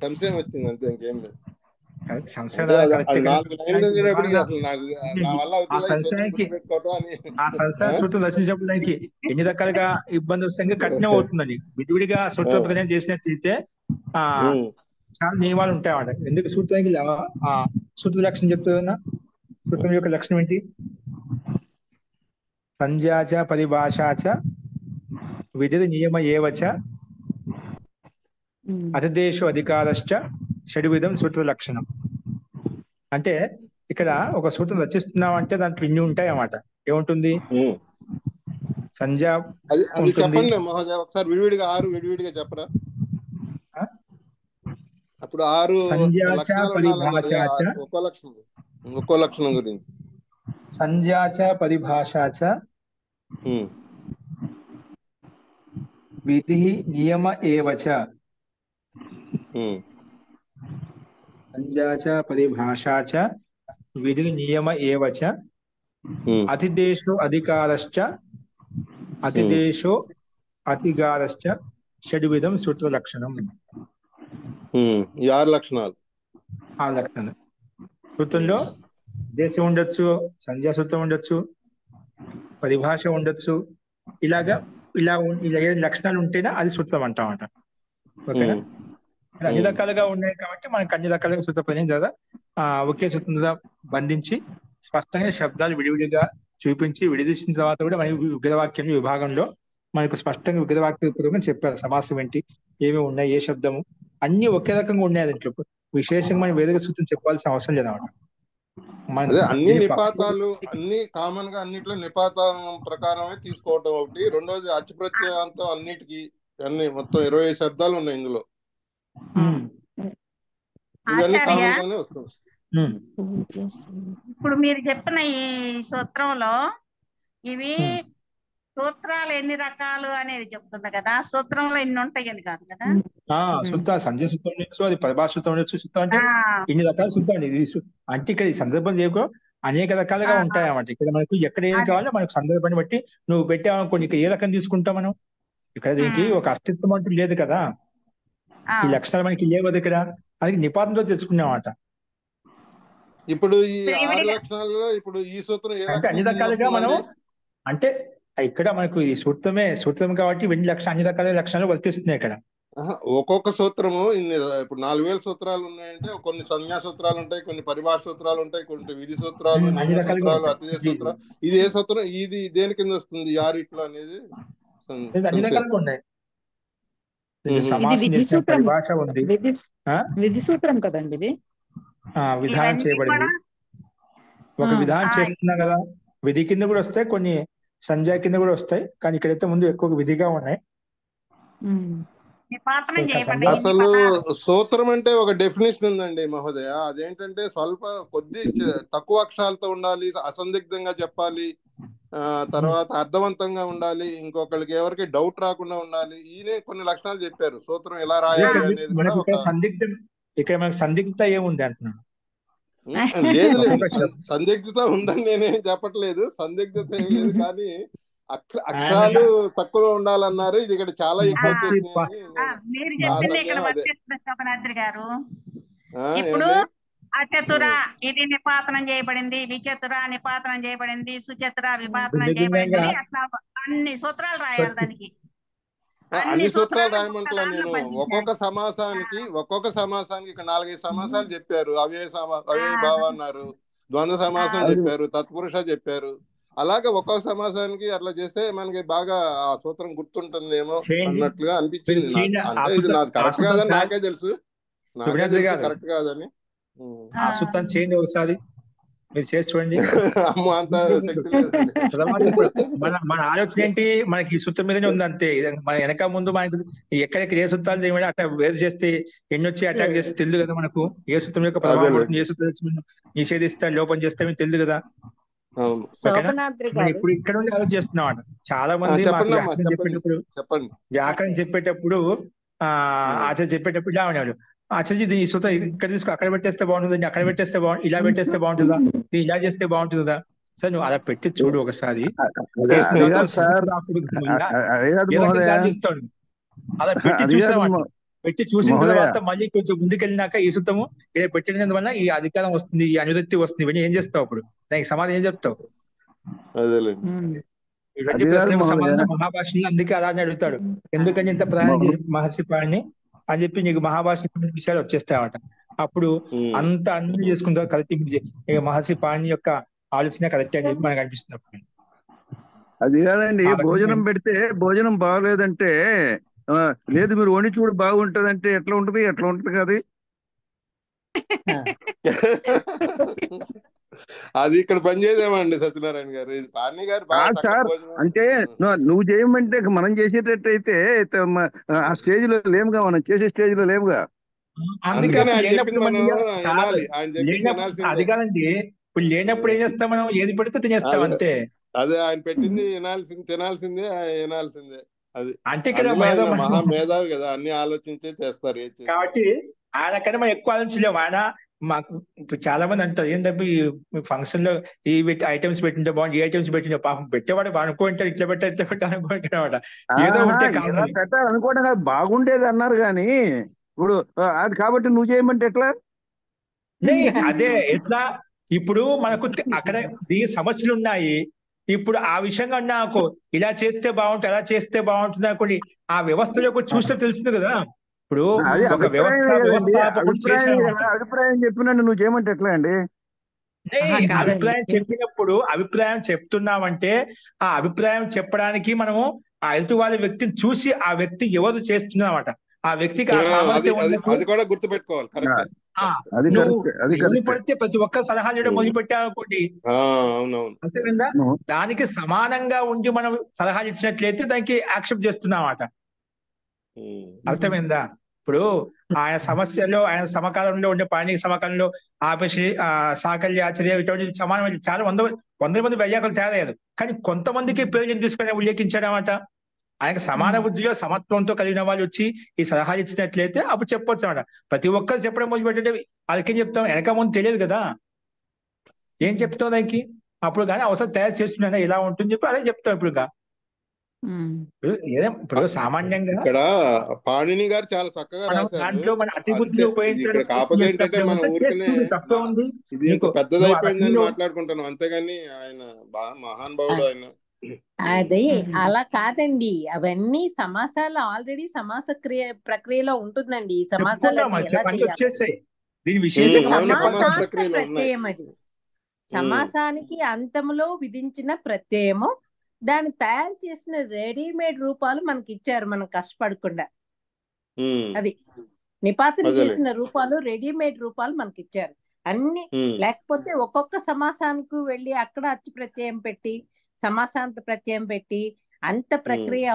సంశయం వచ్చింది అంతే, ఇంకేం లేదు. సూత్రం రచించడానికి ఎన్ని రకాలుగా ఇబ్బంది వస్తే కఠినం అవుతుందని విడివిడిగా సూత్ర ప్రకటన చేసినట్లయితే చాలా నియమాలు ఉంటాయన్నమాట. ఎందుకు సూత్రానికి సూత్ర లక్షణం చెప్తుందన్నా? సూత్రం యొక్క లక్షణం ఏంటి? సంజ్ఞాచ పరిభాషాచ విధి నియమ ఏవచ అతిదేశో అధికారశ్చ షడ్విధం సూత్ర లక్షణం. అంటే ఇక్కడ ఒక సూత్రం రచిస్తున్నాం అంటే దాంట్లో ఇన్ని ఉంటాయి అన్నమాట. ఏముంటుంది? సంజ్ఞ చెప్పండి మహోదయ, ఒకసారి విడివిడిగా 6 విడివిడిగా చెప్పరా? అప్పుడు 6 ఒక్కో లక్షణం గురించి. సంజ్ఞాచ పరిభాషాచ విధి నియమ ఏవచ. సంజ్ఞాచ పరిభాషాచ విధి నియమ ఏవచ అతిదేశో అధికారశ్చ షడ్విధం సూత్ర లక్షణం. 6 లక్షణాలు. 6 లక్షణాలు సూత్రంలో ఉద్దేశం ఉండొచ్చు, సంధ్యాసూత్రం ఉండొచ్చు, పరిభాష ఉండొచ్చు. ఇలాగా ఇలా 7 లక్షణాలు ఉంటేనే అది సూత్రం అంటామంట. ఓకేనా? అన్ని రకాలుగా ఉన్నాయి కాబట్టి మనకు అన్ని రకాలుగా సూత్రప్రయం ద్వారా ఒకే సూత్రం ద్వారా బంధించి స్పష్టంగా శబ్దాలు విడివిడిగా చూపించి విడదీసిన తర్వాత కూడా మనకి విగ్రహవాక్యం విభాగంలో మనకు స్పష్టంగా విగ్రహవాక్య పూర్వకంగా చెప్పారు. సమాసం ఏంటి, ఏమేమి ఉన్నాయి, ఏ శబ్దము, అన్ని ఒకే రకంగా ఉన్నాయి. దాంట్లో విశేషంగా మనం వేరే సూత్రం చెప్పాల్సిన అవసరం లేదన్నమాట. అదే అన్ని నిపాతాలు అన్ని కామన్ గా అన్నిట్లో నిపాతం ప్రకారమే తీసుకోవటం ఒకటి. రెండోది అచ్చు ప్రత్యయంతో అన్నిటికీ అన్ని మొత్తం 25 శబ్దాలు ఉన్నాయి ఇందులో. ఇవన్నీ కామన్ గానే వస్తుంది. ఇప్పుడు మీరు చెప్పిన ఈ సూత్రంలో ఇవి సూత్రాలు ఎన్ని రకాలు అనేది చెప్తుంది కదా, సూత్రంలో ఎన్ని ఉంటాయని కాదు కదా. సూత్రాలు సంధ్య సూత్రం ఉండొచ్చు, అది పరిభాష సూత్రం ఉండొచ్చు. సూత్రం అంటే ఇన్ని రకాల సూత్రాలు. అంటే ఇక్కడ ఈ సందర్భం చేయకు అనేక రకాలుగా ఉంటాయి అన్నమాట. ఇక్కడ మనకు ఎక్కడ ఏది కావాలో మనకు సందర్భాన్ని బట్టి నువ్వు పెట్టావనుకోండి, ఇక్కడ ఏ రకం తీసుకుంటాం మనం. ఇక్కడ దీనికి ఒక అస్తిత్వం అంటూ లేదు కదా, ఈ లక్షణాలు మనకి లేవు ఇక్కడ. అది నిపాతంతో తెలుసుకున్నామాట. ఇప్పుడు ఈ 6 లక్షణాలలో ఇప్పుడు ఈ సూత్రం అంటే అన్ని రకాలుగా మనం అంటే ఇక్కడ మనకు ఈ సూత్రం కాబట్టి అన్ని రకాల లక్షణాలు వర్తిస్తున్నాయి ఇక్కడ. ఒక్కొక్క సూత్రము ఇప్పుడు 4000 సూత్రాలు ఉన్నాయంటే కొన్ని సంజ్ఞా సూత్రాలు ఉంటాయి, కొన్ని పరిభాష సూత్రాలు ఉంటాయి, కొన్ని విధి సూత్రాలు, సూత్రాలు, అతిథేయ సూత్రాలు. ఇది ఏ సూత్రం, ఇది దేని కింద వస్తుంది ఆరిట్లో అనేది అన్ని రకాలుగా ఉన్నాయి. పరిభాష ఉంది, విధి సూత్రం కదండి ఇది. విధానం చేయబడింది, ఒక విధానం చేస్తున్నా కదా. విధి కింద కూడా వస్తాయి, కొన్ని సంధ్య కింద కూడా వస్తాయి, కానీ ఇక్కడైతే ముందు ఎక్కువ విధిగా ఉన్నాయి. అసలు సూత్రం అంటే ఒక డెఫినేషన్ ఉందండి మహోదయ. అదేంటంటే కొద్ది తక్కువ అక్షరాలతో ఉండాలి, అసందిగ్ధంగా చెప్పాలి, తర్వాత అర్థవంతంగా ఉండాలి, ఇంకొకరికి ఎవరికి డౌట్ రాకుండా ఉండాలి. ఈయనే కొన్ని లక్షణాలు చెప్పారు సూత్రం ఎలా రాయాలి అనేది. ఇక్కడ మనకు సందిగ్ధత ఏముంది అంటున్నాను. లేదు సందిగ్ధత ఉందని నేనేం చెప్పట్లేదు, సందిగ్ధత ఏం లేదు. కానీ అక్షరాలు తక్కువ ఉండాలన్నారు. ఇది ఇక్కడ చాలా ఎక్కువ. ఇప్పుడు అచతుర ఇది నిపాతనం చేయబడింది, విచతుర నిపాతనం చేయబడింది, సుచతుర విపాతనం చేయబడింది. అట్లా అన్ని సూత్రాలు రాయాలి. దానికి అన్ని సూత్రాలు రాయమంటలా నేను. ఒక్కొక్క సమాసానికి ఇక్కడ 4-5 సమాసాలు చెప్పారు. అవ్యయభావ అన్నారు, ద్వంద్వ సమాసం చెప్పారు, తత్పురుష చెప్పారు. అలాగే ఒక్కొక్క సమాసానికి అట్లా చేస్తే మనకి బాగా ఆ సూత్రం గుర్తుంటుందేమో అన్నట్లుగా అనిపించింది. అంటే ఇది నాకు కరెక్ట్ కాదని నాకే తెలుసు కరెక్ట్ కాదని. ఆ సూత్రం చేయండి ఒకసారి, మీరు చేసి చూడండి. మన ఆలోచన ఏంటి, మనకి ఈ సూత్రం మీదనే ఉంది అంతే. మన వెనక ముందు మనకి ఎక్కడెక్కడ ఏ సూత్రాలు చేయమని అట్లా వేరు చేస్తే ఎన్ని వచ్చి అటాక్ చేస్తే తెలియదు కదా మనకు. ఏ సూత్రం యొక్క ప్రభావం పడుతుంది, ఏ సూత్రం నిషేధిస్తే లోపం చేస్తే తెలియదు కదా. ఇప్పుడు ఇక్కడ నుండి ఆలోచిస్తున్నాం అంట. చాలా మంది వ్యాకరణం చెప్పేటప్పుడు ఆచార్య చెప్పేటప్పుడు ఇలా ఉన్నాడు, ఆచార్య ఈ సూత్రం ఇక్కడ తీసుకు అక్కడ పెట్టేస్తే బాగుంటుంది, అక్కడ పెట్టేస్తే బాగుంటుంది, ఇలా పెట్టేస్తే బాగుంటుందా, ఇలా చేస్తే బాగుంటుందా. సరే నువ్వు అలా పెట్టి చూడు ఒకసారి. అలా పెట్టి చూసామంట. పెట్టి చూసిన తర్వాత మళ్ళీ కొంచెం ముందుకెళ్ళినాక ఈ సూత్రము ఇలా పెట్టినందు వల్ల ఈ అధికారం వస్తుంది, ఈ అనురక్తి వస్తుంది, ఇవన్నీ ఏం చేస్తావు అప్పుడు, దానికి సమాధానం ఏం చెప్తావు? ఇవన్నీ ప్రశ్నలకు సమాధానం మహాభాషణలో అందుకే అలానే అడుగుతాడు. ఎందుకని ఇంత ప్రయాణం చేసి మహర్షి పాణిని అని చెప్పి నీకు మహాభాష విషయాలు వచ్చేస్తాయన్నమాట. అప్పుడు అంత అన్ని చేసుకుంటారు కరెక్ట్. మహర్షి పాణి యొక్క ఆలోచన కరెక్ట్ అని చెప్పి మనకు అనిపిస్తుంది. అది కాదండి, భోజనం పెడితే భోజనం బాగలేదంటే లేదు మీరు వండి చూడు బాగుంటదంటే ఎట్లా ఉంటది కాదు. అది ఇక్కడ పనిచేదేమండి సత్యనారాయణ గారు, ఇది పాణి గారు సార్. అంటే నువ్వు చేయమంటే మనం చేసేటట్టయితే ఆ స్టేజ్ లో లేముగా, మనం చేసే స్టేజ్ లో లేముగా. అందుకని అది కాదండి, ఇప్పుడు లేనప్పుడు ఏం చేస్తాం మనం, ఏది పెడితే తినేస్తాం అంతే. అదే ఆయన పెట్టింది తినాల్సిందే అది. అంటే ఇక్కడ మహామేధావి కదా, అన్ని ఆలోచించే చేస్తారు కాబట్టి ఆయన కన్నా మనం ఎక్కువ ఆలోచించలేము. ఆయన మాకు ఇప్పుడు చాలా మంది అంటారు ఏంటంటే ఈ ఫంక్షన్ లో ఈ ఐటమ్స్ పెట్టింటే బాగుంది, ఈ ఐటమ్స్ పెట్టింటే పాపం పెట్టేవాడు అనుకుంటాడు, ఇట్లా పెట్టా అనుకుంటాడు. ఏదో ఉంటే పెట్టాలనుకోవడం కాదు, బాగుండేది అన్నారు కానీ ఇప్పుడు అది కాబట్టి నువ్వు చేయమంటే ఎట్లా? అదే ఎట్లా ఇప్పుడు మనకు అక్కడ దీని సమస్యలు ఉన్నాయి. ఇప్పుడు ఆ విషయంగా నాకు ఇలా చేస్తే బాగుంటుంది, అలా చేస్తే బాగుంటుంది అనుకోండి, ఆ వ్యవస్థలోకి చూస్తే తెలుస్తుంది కదా. ఇప్పుడు అది ఒక వ్యవస్థాపకుడు చేసిన అభిప్రాయం చెప్పినండి నువ్వు చేయమంటే ఎట్లా అండి? అభిప్రాయం చెప్పినప్పుడు అభిప్రాయం చెప్తున్నామంటే ఆ అభిప్రాయం చెప్పడానికి మనము ఆ ఎదుటి వాళ్ళ వ్యక్తిని చూసి ఆ వ్యక్తి ఎవరు చేస్తున్నామట, ఆ వ్యక్తికి ఆ సామర్థ్యం అది కూడా గుర్తుపెట్టుకోవాలి. కరెక్ట్. నువ్వు పడితే ప్రతి ఒక్క సలహా చేయడం మొదలు పెట్టామనుకోండి, అంతేనా దానికి సమానంగా ఉండి మనం సలహాలు ఇచ్చినట్లయితే దానికి యాక్సెప్ట్ చేస్తున్నామట. అర్థమైందా? ఇప్పుడు ఆయన సమస్యలో, ఆయన సమకాలంలో ఉండే పాణిక సమకాలంలో ఆపేసి సాకల్యాచార్య ఇటువంటి సమానమైన చాలా వందల మంది వైయాకులు తయారయ్యారు. కానీ కొంతమందికి పేర్లను తీసుకొని ఉల్లేఖించడమట. ఆయనకు సమాన బుద్ధిలో సమత్వంతో కలిగిన వాళ్ళు వచ్చి ఈ సలహాలు ఇచ్చినట్లయితే అప్పుడు చెప్పొచ్చు అన్నమాట. ప్రతి ఒక్కరు చెప్పడం మొదలు పెట్టంటే వాళ్ళకేం చెప్తాం, వెనక ముందు తెలియదు కదా, ఏం చెప్తాం దానికి. అప్పుడు కానీ అవసరం తయారు చేస్తున్నా ఇలా ఉంటుంది చెప్పి అదే చెప్తాం. ఇప్పుడు సామాన్యంగా ఇక్కడ పాణిని గారు చాలా చక్కగా దాంట్లో మన అతి బుద్ధిని ఉపయోగించడం. కాకపోతే ఏంటంటే మనం ఊరికనే ఇది ఇంత పెద్దదైపోయిందని మాట్లాడుకుంటున్నాం, అంతేగాని ఆయన మహానుభావుడు ఆయన. అదే అలా కాదండి, అవన్నీ సమాసాలు ఆల్రెడీ సమాస ప్రక్రియలో ఉంటుందండి. ఈ సమాసాలు ప్రత్యయం, అది సమాసానికి అంతంలో విధించిన ప్రత్యయము. దాన్ని తయారు చేసిన రెడీమేడ్ రూపాలు మనకి ఇచ్చారు, మనం కష్టపడకుండా. అది నిపాతం చేసిన రూపాలు, రెడీమేడ్ రూపాలు మనకి ఇచ్చారు అన్ని. లేకపోతే ఒక్కొక్క సమాసానికి వెళ్ళి అక్కడ అచ్చు ప్రత్యయం పెట్టి, సమాసాంత ప్రత్యయం పెట్టి, అంత ప్రక్రియ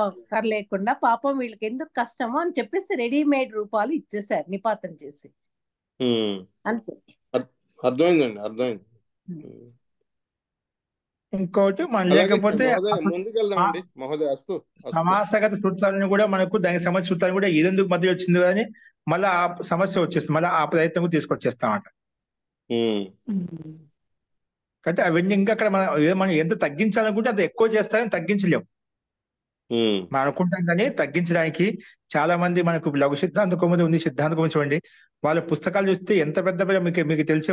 లేకుండా పాపం వీళ్ళకి ఎందుకు కష్టమో అని చెప్పేసి రెడీమేడ్ రూపాలు ఇచ్చేసారు నిపాతం చేసి. అంతే. అర్థమైందండి, అర్థమైంది. ఇంకోటి మనం లేకపోతే సమాసగత సూత్రాలను కూడా మనకు దానికి సమస్య సూత్రాలను కూడా ఇదెందుకు మధ్య వచ్చింది అని మళ్ళీ ఆ సమస్య వచ్చేస్తుంది, మళ్ళీ ఆ ప్రయత్నం తీసుకొచ్చేస్తామంట. అంటే అవన్నీ ఇంకా అక్కడ మనం ఎంత తగ్గించాలనుకుంటే అంత ఎక్కువ చేస్తారని తగ్గించలేము. మనం అనుకుంటాం కానీ తగ్గించడానికి చాలా మంది మనకు లఘు సిద్ధాంత కౌముది ఉంది, సిద్ధాంత కౌముది చూడండి, వాళ్ళ పుస్తకాలు చూస్తే ఎంత పెద్ద మీకు తెలిసే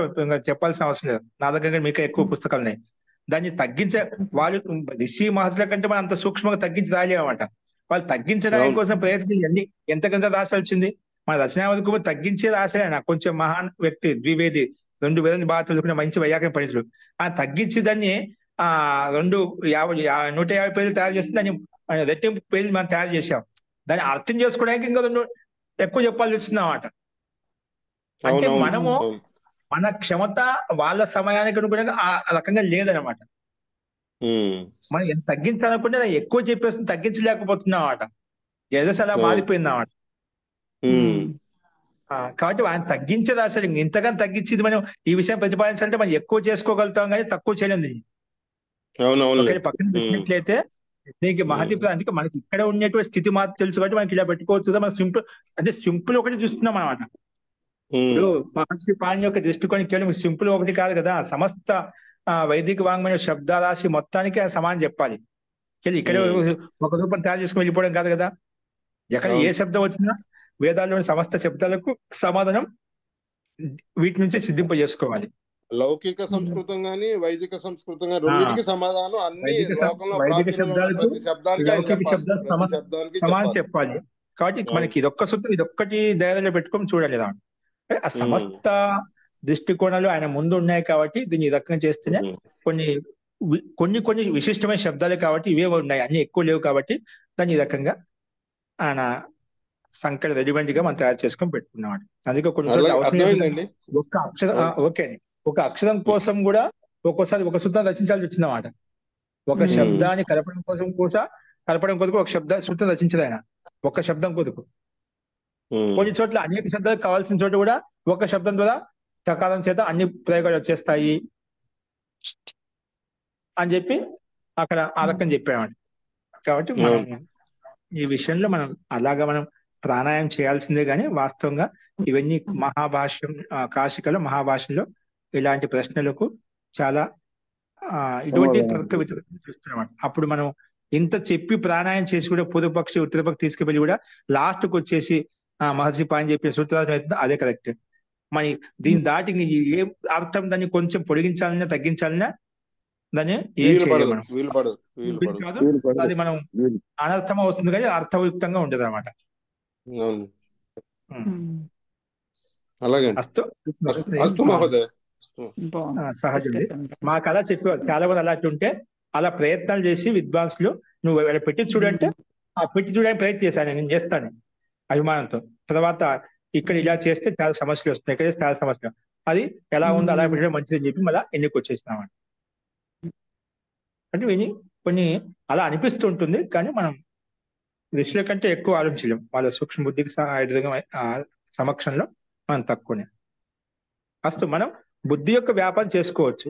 చెప్పాల్సిన అవసరం లేదు. నా దగ్గర మీకు ఎక్కువ పుస్తకాలు ఉన్నాయి. దాన్ని తగ్గించే వాళ్ళు రిషి మహర్షుల కంటే మనం అంత సూక్ష్మంగా తగ్గించి రాలేమన్నమాట. వాళ్ళు తగ్గించడానికి కోసం ప్రయత్నం ఎంతకంత రాసాల్సింది. మన రచనావళి కూడా తగ్గించే రాశాడు ఆయన, కొంచెం మహాన్ వ్యక్తి, ద్వివేది, 2 వేలని బాగా తెలుసుకునే మంచి వైయాకరణ పండితులు. ఆ తగ్గించి దాన్ని 150 పేజీలు తయారు చేస్తే దాన్ని రెట్టింపు పేజీలు మనం తయారు చేసాం. దాన్ని అర్థం చేసుకోవడానికి ఇంకా 2 ఎక్కువ చెప్పాల్సి వచ్చిందన్నమాట. అంటే మనము మన క్షమత వాళ్ళ సమయానికి అనుగుణంగా ఆ రకంగా లేదనమాట. మనం ఎంత తగ్గించాలనుకుంటే ఎక్కువ చెప్పేసి తగ్గించలేకపోతున్నాం అన్నమాట. జలదశ అలా మారిపోయింది అన్నమాట. కాబట్టి ఆయన తగ్గించేది అసలు ఇంతగానో తగ్గించింది. మనం ఈ విషయం ప్రతిపాదించాలంటే మనం ఎక్కువ చేసుకోగలుగుతాం కానీ తక్కువ చేయలేదు. పక్కన పెట్టినట్లయితే దీనికి మహతి, అందుకే మనకి ఇక్కడ ఉండేటువంటి స్థితి మాత్రం తెలుసు కాబట్టి మనకి ఇలా పెట్టుకోవచ్చు. మనం సింపుల్ అంటే సింపుల్ ఒకటి చూస్తున్నాం అనమాట. ఇప్పుడు మహర్షి పాణి యొక్క దృష్టికోణం కేవలం సింపుల్ ఒకటి కాదు కదా, సమస్త వైదిక వాంగ్మయ శబ్దారాశి మొత్తానికి సమానం చెప్పాలి. ఇక్కడ ఒక రూపం తయారు చేసుకుని వెళ్ళిపోవడం కాదు కదా. ఎక్కడ ఏ శబ్దం వచ్చినా వేదాల్లోని సమస్త శబ్దాలకు సమాధానం వీటి నుంచే సిద్ధింపజేసుకోవాలి. లౌకిక సంస్కృతం గాని వైదిక సంస్కృతం గాని రెండింటికి సమాధానం అన్ని వైదిక శబ్దాలకు లౌకిక శబ్దాలు సమానం చెప్పాలి. కాబట్టి మనకి ఇదొక్క సూత్రం, ఇదొక్కటి దయలో పెట్టుకొని చూడాలి. ఆ సమస్త దృష్టికోణాలు ఆయన ముందు ఉన్నాయి కాబట్టి దీన్ని ఈ రకంగా చేస్తేనే కొన్ని విశిష్టమైన శబ్దాలు కాబట్టి ఇవే ఉన్నాయి, అన్ని ఎక్కువ లేవు కాబట్టి దాన్ని ఈ రకంగా ఆయన సంకట రెడీమెంట్ గా మనం తయారు చేసుకొని పెట్టుకున్నాం. అందుకే కొన్ని ఒక్క అక్షరం ఒక అక్షరం కోసం కూడా ఒక్కోసారి ఒక సూత్రం రచించాల్సి వచ్చిందన్నమాట. ఒక శబ్దాన్ని కలపడం కొరకు ఒక సూత్రం రచించదు ఆయన, ఒక శబ్దం కొరకు. కొన్ని చోట్ల అనేక శబ్దాలు కావాల్సిన చోట కూడా ఒక శబ్దం ద్వారా సకాలం చేత అన్ని ప్రయోగాలు వచ్చేస్తాయి అని చెప్పి అక్కడ ఆ రకం చెప్పామన్నమాట. కాబట్టి మనం ఈ విషయంలో మనం మనం ప్రాణాయామం చేయాల్సిందే కానీ వాస్తవంగా ఇవన్నీ మహాభాష్యం కాశికలో మహాభాష్యంలో ఇలాంటి ప్రశ్నలకు చాలా ఇటువంటి తర్క వితర్కం చూస్తున్నాం. అప్పుడు మనం ఇంత చెప్పి ప్రాణాయామం చేసి కూడా పూర్వపక్షి ఉత్తరపక్షి తీసుకువెళ్ళి కూడా లాస్ట్కి వచ్చేసి మహర్షి పాణి చెప్పిన సూత్రాలు అవుతుంది అదే కరెక్ట్. మరి దీన్ని దాటి ఏ అర్థం దాన్ని కొంచెం పొడిగించాలన్నా తగ్గించాలన్నా దాన్ని ఏం చేయలేము మనం. వీలు కాదు, అది మనం అనర్థం వస్తుంది కానీ అర్థయుక్తంగా ఉండదు అనమాట. అలాగే సహజం. మాకు అలా చెప్పేవారు చాలా మంది. అలాంటి ఉంటే అలా ప్రయత్నాలు చేసి విద్వాంసులు నువ్వు పెట్టి చూడంటే ఆ పెట్టి చూడడానికి ప్రయత్నం చేశాను, నేను చేస్తాను అభిమానంతో. తర్వాత ఇక్కడ ఇలా చేస్తే చాలా సమస్యలు వస్తున్నాయి, ఇక్కడ చాలా సమస్యలు, అది ఎలా ఉందో అలా పెట్టడం మంచిదని చెప్పి మళ్ళీ ఎన్నిక వచ్చేసినామండి. అంటే విని కొన్ని అలా అనిపిస్తుంటుంది, కానీ మనం ఋషుల కంటే ఎక్కువ ఆలోచించలేం. వాళ్ళ సూక్ష్మ బుద్ధికి సమక్షంలో మనం తక్కువనే. అస్తు మనం బుద్ధి యొక్క వ్యాపారం చేసుకోవచ్చు.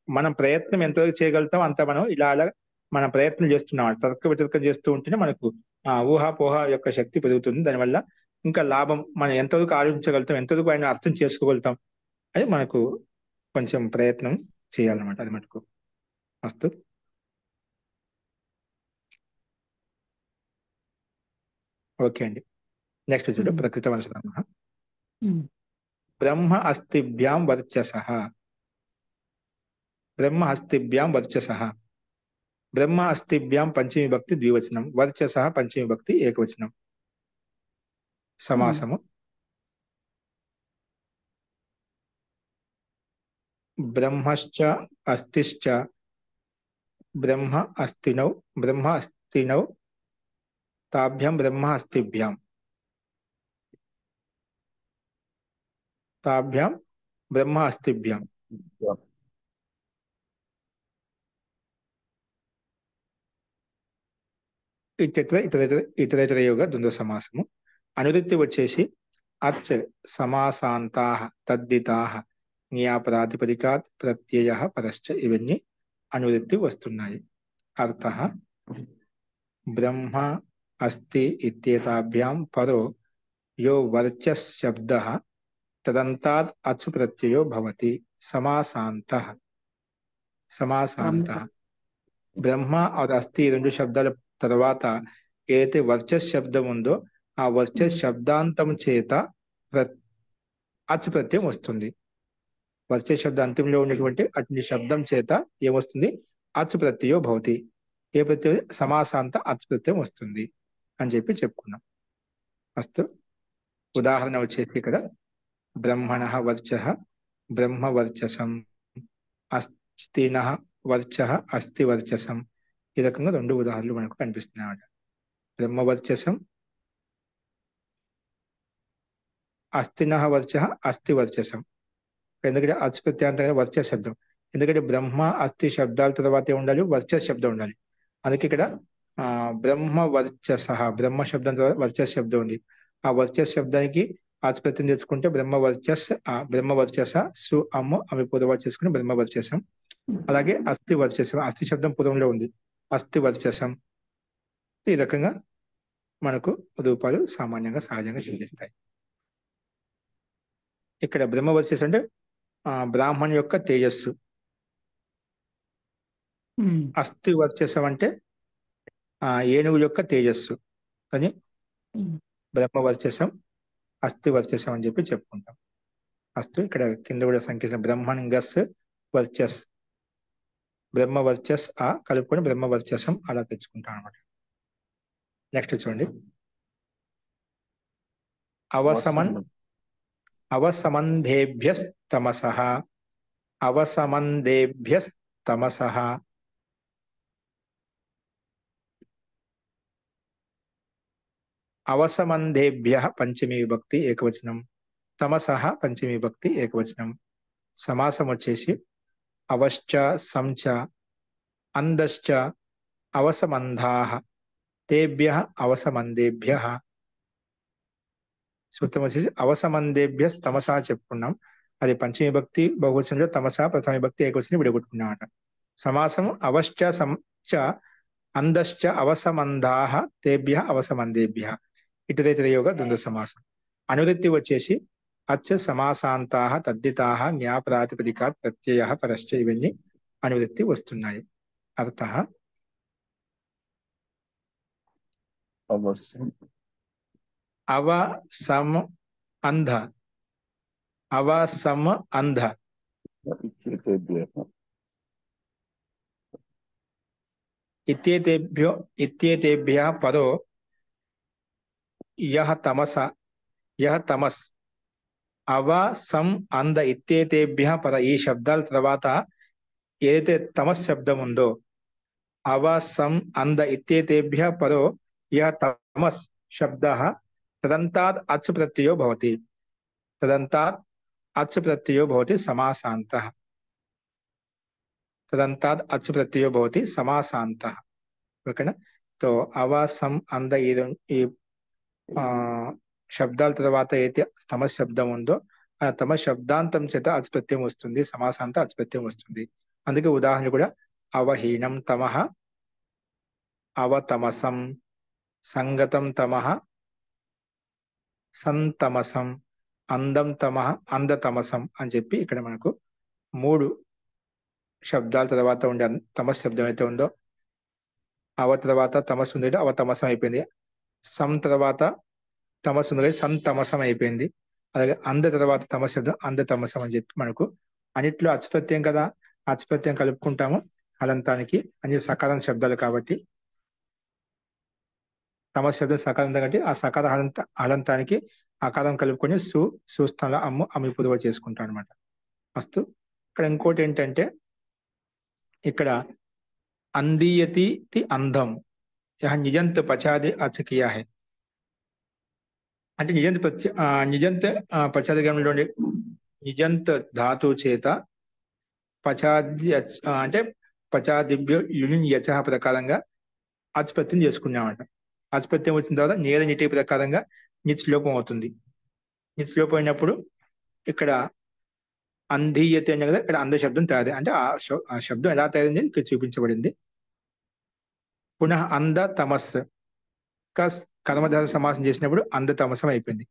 మనం ప్రయత్నం ఎంతవరకు చేయగలుగుతాం అంత మనం ఇలా మన ప్రయత్నం చేస్తున్నాం. తర్క వితర్కం చేస్తూ ఉంటేనే మనకు ఊహాపోహ యొక్క శక్తి పెరుగుతుంది. దానివల్ల ఇంకా లాభం, మనం ఎంతవరకు ఆలోచించగలుగుతాం, ఎంతవరకు ఆయన అర్థం చేసుకోగలుగుతాం, అది మనకు కొంచెం ప్రయత్నం చేయాలన్నమాట. అది మటుకు అస్తు. ఓకే అండి. నెక్స్ట్ చూడు, ప్రకృత వనస బ్రహ్మ అస్తిభ్యాం వర్చసః. బ్రహ్మ అస్తిభ్యాం వర్చసః. బ్రహ్మ అస్తిభ్యాం పంచమి విభక్తి ద్వివచనం, వర్చసః పంచమి విభక్తి ఏకవచనం. సమాసము. బ్రహ్మశ్చ అస్తిశ్చ బ్రహ్మ అస్తినౌ. బ్రహ్మ అస్తినౌ తాభ్యాం బ్రహ్మ అస్తిభ్యాం. తాభ్యాం బ్రహ్మ అస్తిభ్యాం. ఇతరేతర యోగ ద్వంద్వ సమాసము. అనువృత్తి వచ్చేసి అచ్ సమాసాంతాః తద్దితాః జ్ఞాపరాధిపదికాత్ ప్రత్యయః పరశ్చ, ఇవన్నీ అనువృత్తి వస్తున్నాయి. అర్థః బ్రహ్మ అస్తి ఇత్యేతాభ్యాం పరో యో వర్చస్ శబ్దః తదంతాద్ అచ్ ప్రత్యయో భవతి. సమాసాంతః. సమాసాంతః. బ్రహ్మ और అస్థి రెండు శబ్దాల తర్వాత ఏదైతే వర్చస్ శబ్దం ఉందో ఆ వర్చస్ శబ్దాంతం చేత అచ్ ప్రత్యయం వస్తుంది. వర్చస్ శబ్ద అంతంలో ఉన్నటువంటి అటువంటి శబ్దం చేత ఏమొస్తుంది? అచ్ ప్రత్యయో భవతి. ఏ ప్రత్యయం? సమాసాంత అచ్ ప్రత్యయం వస్తుంది అని చెప్పి చెప్పుకున్నాం. అస్తు. ఉదాహరణ వచ్చేసి ఇక్కడ బ్రహ్మణః వర్చః బ్రహ్మ వర్చసం, అస్తినః వర్చః అస్తి వర్చసం. ఈ రకంగా రెండు ఉదాహరణలు మనకు కనిపిస్తున్నాయి. బ్రహ్మ వర్చసం, అస్తినః వర్చః అస్తి వర్చసం. ఎందుకంటే అచ్ ప్రత్యయంతో వర్చస్ శబ్దం. ఎందుకంటే బ్రహ్మ అస్థి శబ్దాల తర్వాత ఉండాలి, వర్చస్ శబ్దం ఉండాలి. అందుకే ఇక్కడ బ్రహ్మ వర్చసః, బ్రహ్మ శబ్దం తర్వాత వర్చస్ శబ్దం ఉంది. ఆ వర్చస్ శబ్దానికి అచ్ ప్రత్యయం తెచ్చుకుంటే బ్రహ్మ వర్చస్, బ్రహ్మ వర్చస సు అమ్ము అవి పూర్వ చేసుకుని బ్రహ్మ వర్చసం. అలాగే అస్థి వర్చసం, అస్థి శబ్దం పూర్వంలో ఉంది, అస్థి వర్చసం. ఈ రకంగా మనకు రూపాలు సామాన్యంగా సహజంగా చెల్లిస్తాయి. ఇక్కడ బ్రహ్మ వర్చస్ అంటే బ్రాహ్మణ్ యొక్క తేజస్సు. అస్థి వర్చసం అంటే ఏనుగు యొక్క తేజస్సు అని బ్రహ్మ వర్చసం, అస్థి వర్చసం అని చెప్పి చెప్పుకుంటాం. అస్తు. ఇక్కడ కింద కూడా సంకేతం బ్రహ్మణ్ గస్ వర్చస్, బ్రహ్మ వర్చస్ కలుపుకొని బ్రహ్మ వర్చసం అలా తెచ్చుకుంటాం అనమాట. నెక్స్ట్ చూడండి. అవసమంధేభ్యస్తమసః. అవసమంధేభ్యస్తమసః. అవసమంధేభ్యః పంచమీ విభక్తి ఏకవచనం, తమసః పంచమీ విభక్తి ఏకవచనం. సమాసం వచ్చేసి అవశ్చ సంచ అందశ్చ అవసమంధాః తేభ్యః అవసమందేభ్యః. సూత్రం వచ్చేసి అవసమందేభ్యస్తమసః చెప్పుకున్నాం. అది పంచమీ విభక్తి బహువచనంలో, తమసా ప్రథమ విభక్తి ఏకవచనం విడగొట్టుకున్నామట. సమాసం అవశ్చ సంచ అందశ్చ అవసమంధాః తేభ్యః అవసమందేభ్యః. ఇతరేతర యోగ ద్వంద్వ సమాసం. అనువృత్తి వచ్చేసి అచ్ సమాసాంతాః తద్దితాః జ్ఞాపరాతిపదికాత్ ప్రత్యయః పరశ్చ, ఇవన్నీ అనువృత్తి వస్తున్నాయి. అర్థః అవ సమ అంధ అవ సమ అంధ. ఇత్యేతేభ్యః పదో యః తమస్. అవ సం అంధ ఇత్యేతేభ్యః పద. ఈ శబ్దాల తర్వాత ఏదైతే తమస్ శబ్దం ఉందో, అవ సం అంధ ఇత్యేతేభ్యః పదో యః తమస్ శబ్దః తదంతాద్ అచ్ ప్రత్యయో భవతి. తదంతాద్ అచ్ ప్రత్యయో భవతి సమాసాంతః. తదంతాద్ అచ్ ప్రత్యయో భవతి సమాసాంతః. ఓకేనా? తో అవ సం అంధ ఈ శబ్దాల తర్వాత అయితే తమస్ శబ్దం ఉందో ఆ తమ శబ్దాంతం చేత అచ్ ప్రత్యయం వస్తుంది, సమాసాంత అచ్ ప్రత్యయం వస్తుంది. అందుకే ఉదాహరణ కూడా అవహీనం తమః అవతమసం, సంగతం తమః సంతమసం, అందం తమః అందతమసం అని చెప్పి ఇక్కడ మనకు 3 శబ్దాల తర్వాత ఉండే తమస్ శబ్దం అయితే ఉందో, అవ తర్వాత తమస్ ఉంది, అవతమసం అయిపోయింది. సం తర్వాత తమస్ ఉంది, సంతమసం అయిపోయింది. అలాగే అంద తర్వాత తమస్ శబ్దం అందతమసం అని చెప్పి మనకు అన్నిట్లో అచ్ప్రత్యయం కదా, అచ్ప్రత్యయం కలుపుకుంటాము హలంతానికి. అన్ని సకారం శబ్దాలు కాబట్టి తమస్ శబ్దం సకారం కాబట్టి ఆ సకార హలంతానికి ఆకారం కలుపుకొని సుస్థానంలో అమ్మి పుదువ చేసుకుంటాం అనమాట. అస్తు. ఇక్కడ ఇంకోటి ఏంటంటే ఇక్కడ अंदीयति अंधम यह निजंत पचादि अचकिया है అంటే నిజంత పచాదిగంలో నిజంత ధాతు చేత పచాది అంటే పచాదిభ్యో యుని యచ ప్రకారంగా అచ్ప్రత్యం చేసుకున్నామంట. అచ్ప్రత్యం వచ్చిన తర్వాత నేర నిటి ప్రకారంగా నిత్స్లోపం అవుతుంది. నిత్స్లోపం అయినప్పుడు ఇక్కడ అంధీయత అనే కదా, ఇక్కడ అంధ శబ్దం తయారు. అంటే ఆ శబ్దం ఎలా తయారైంది ఇక్కడ చూపించబడింది. పునః అంధ తమస్ కర్మధార సమాసం చేసినప్పుడు అంధ తమసం అయిపోయింది.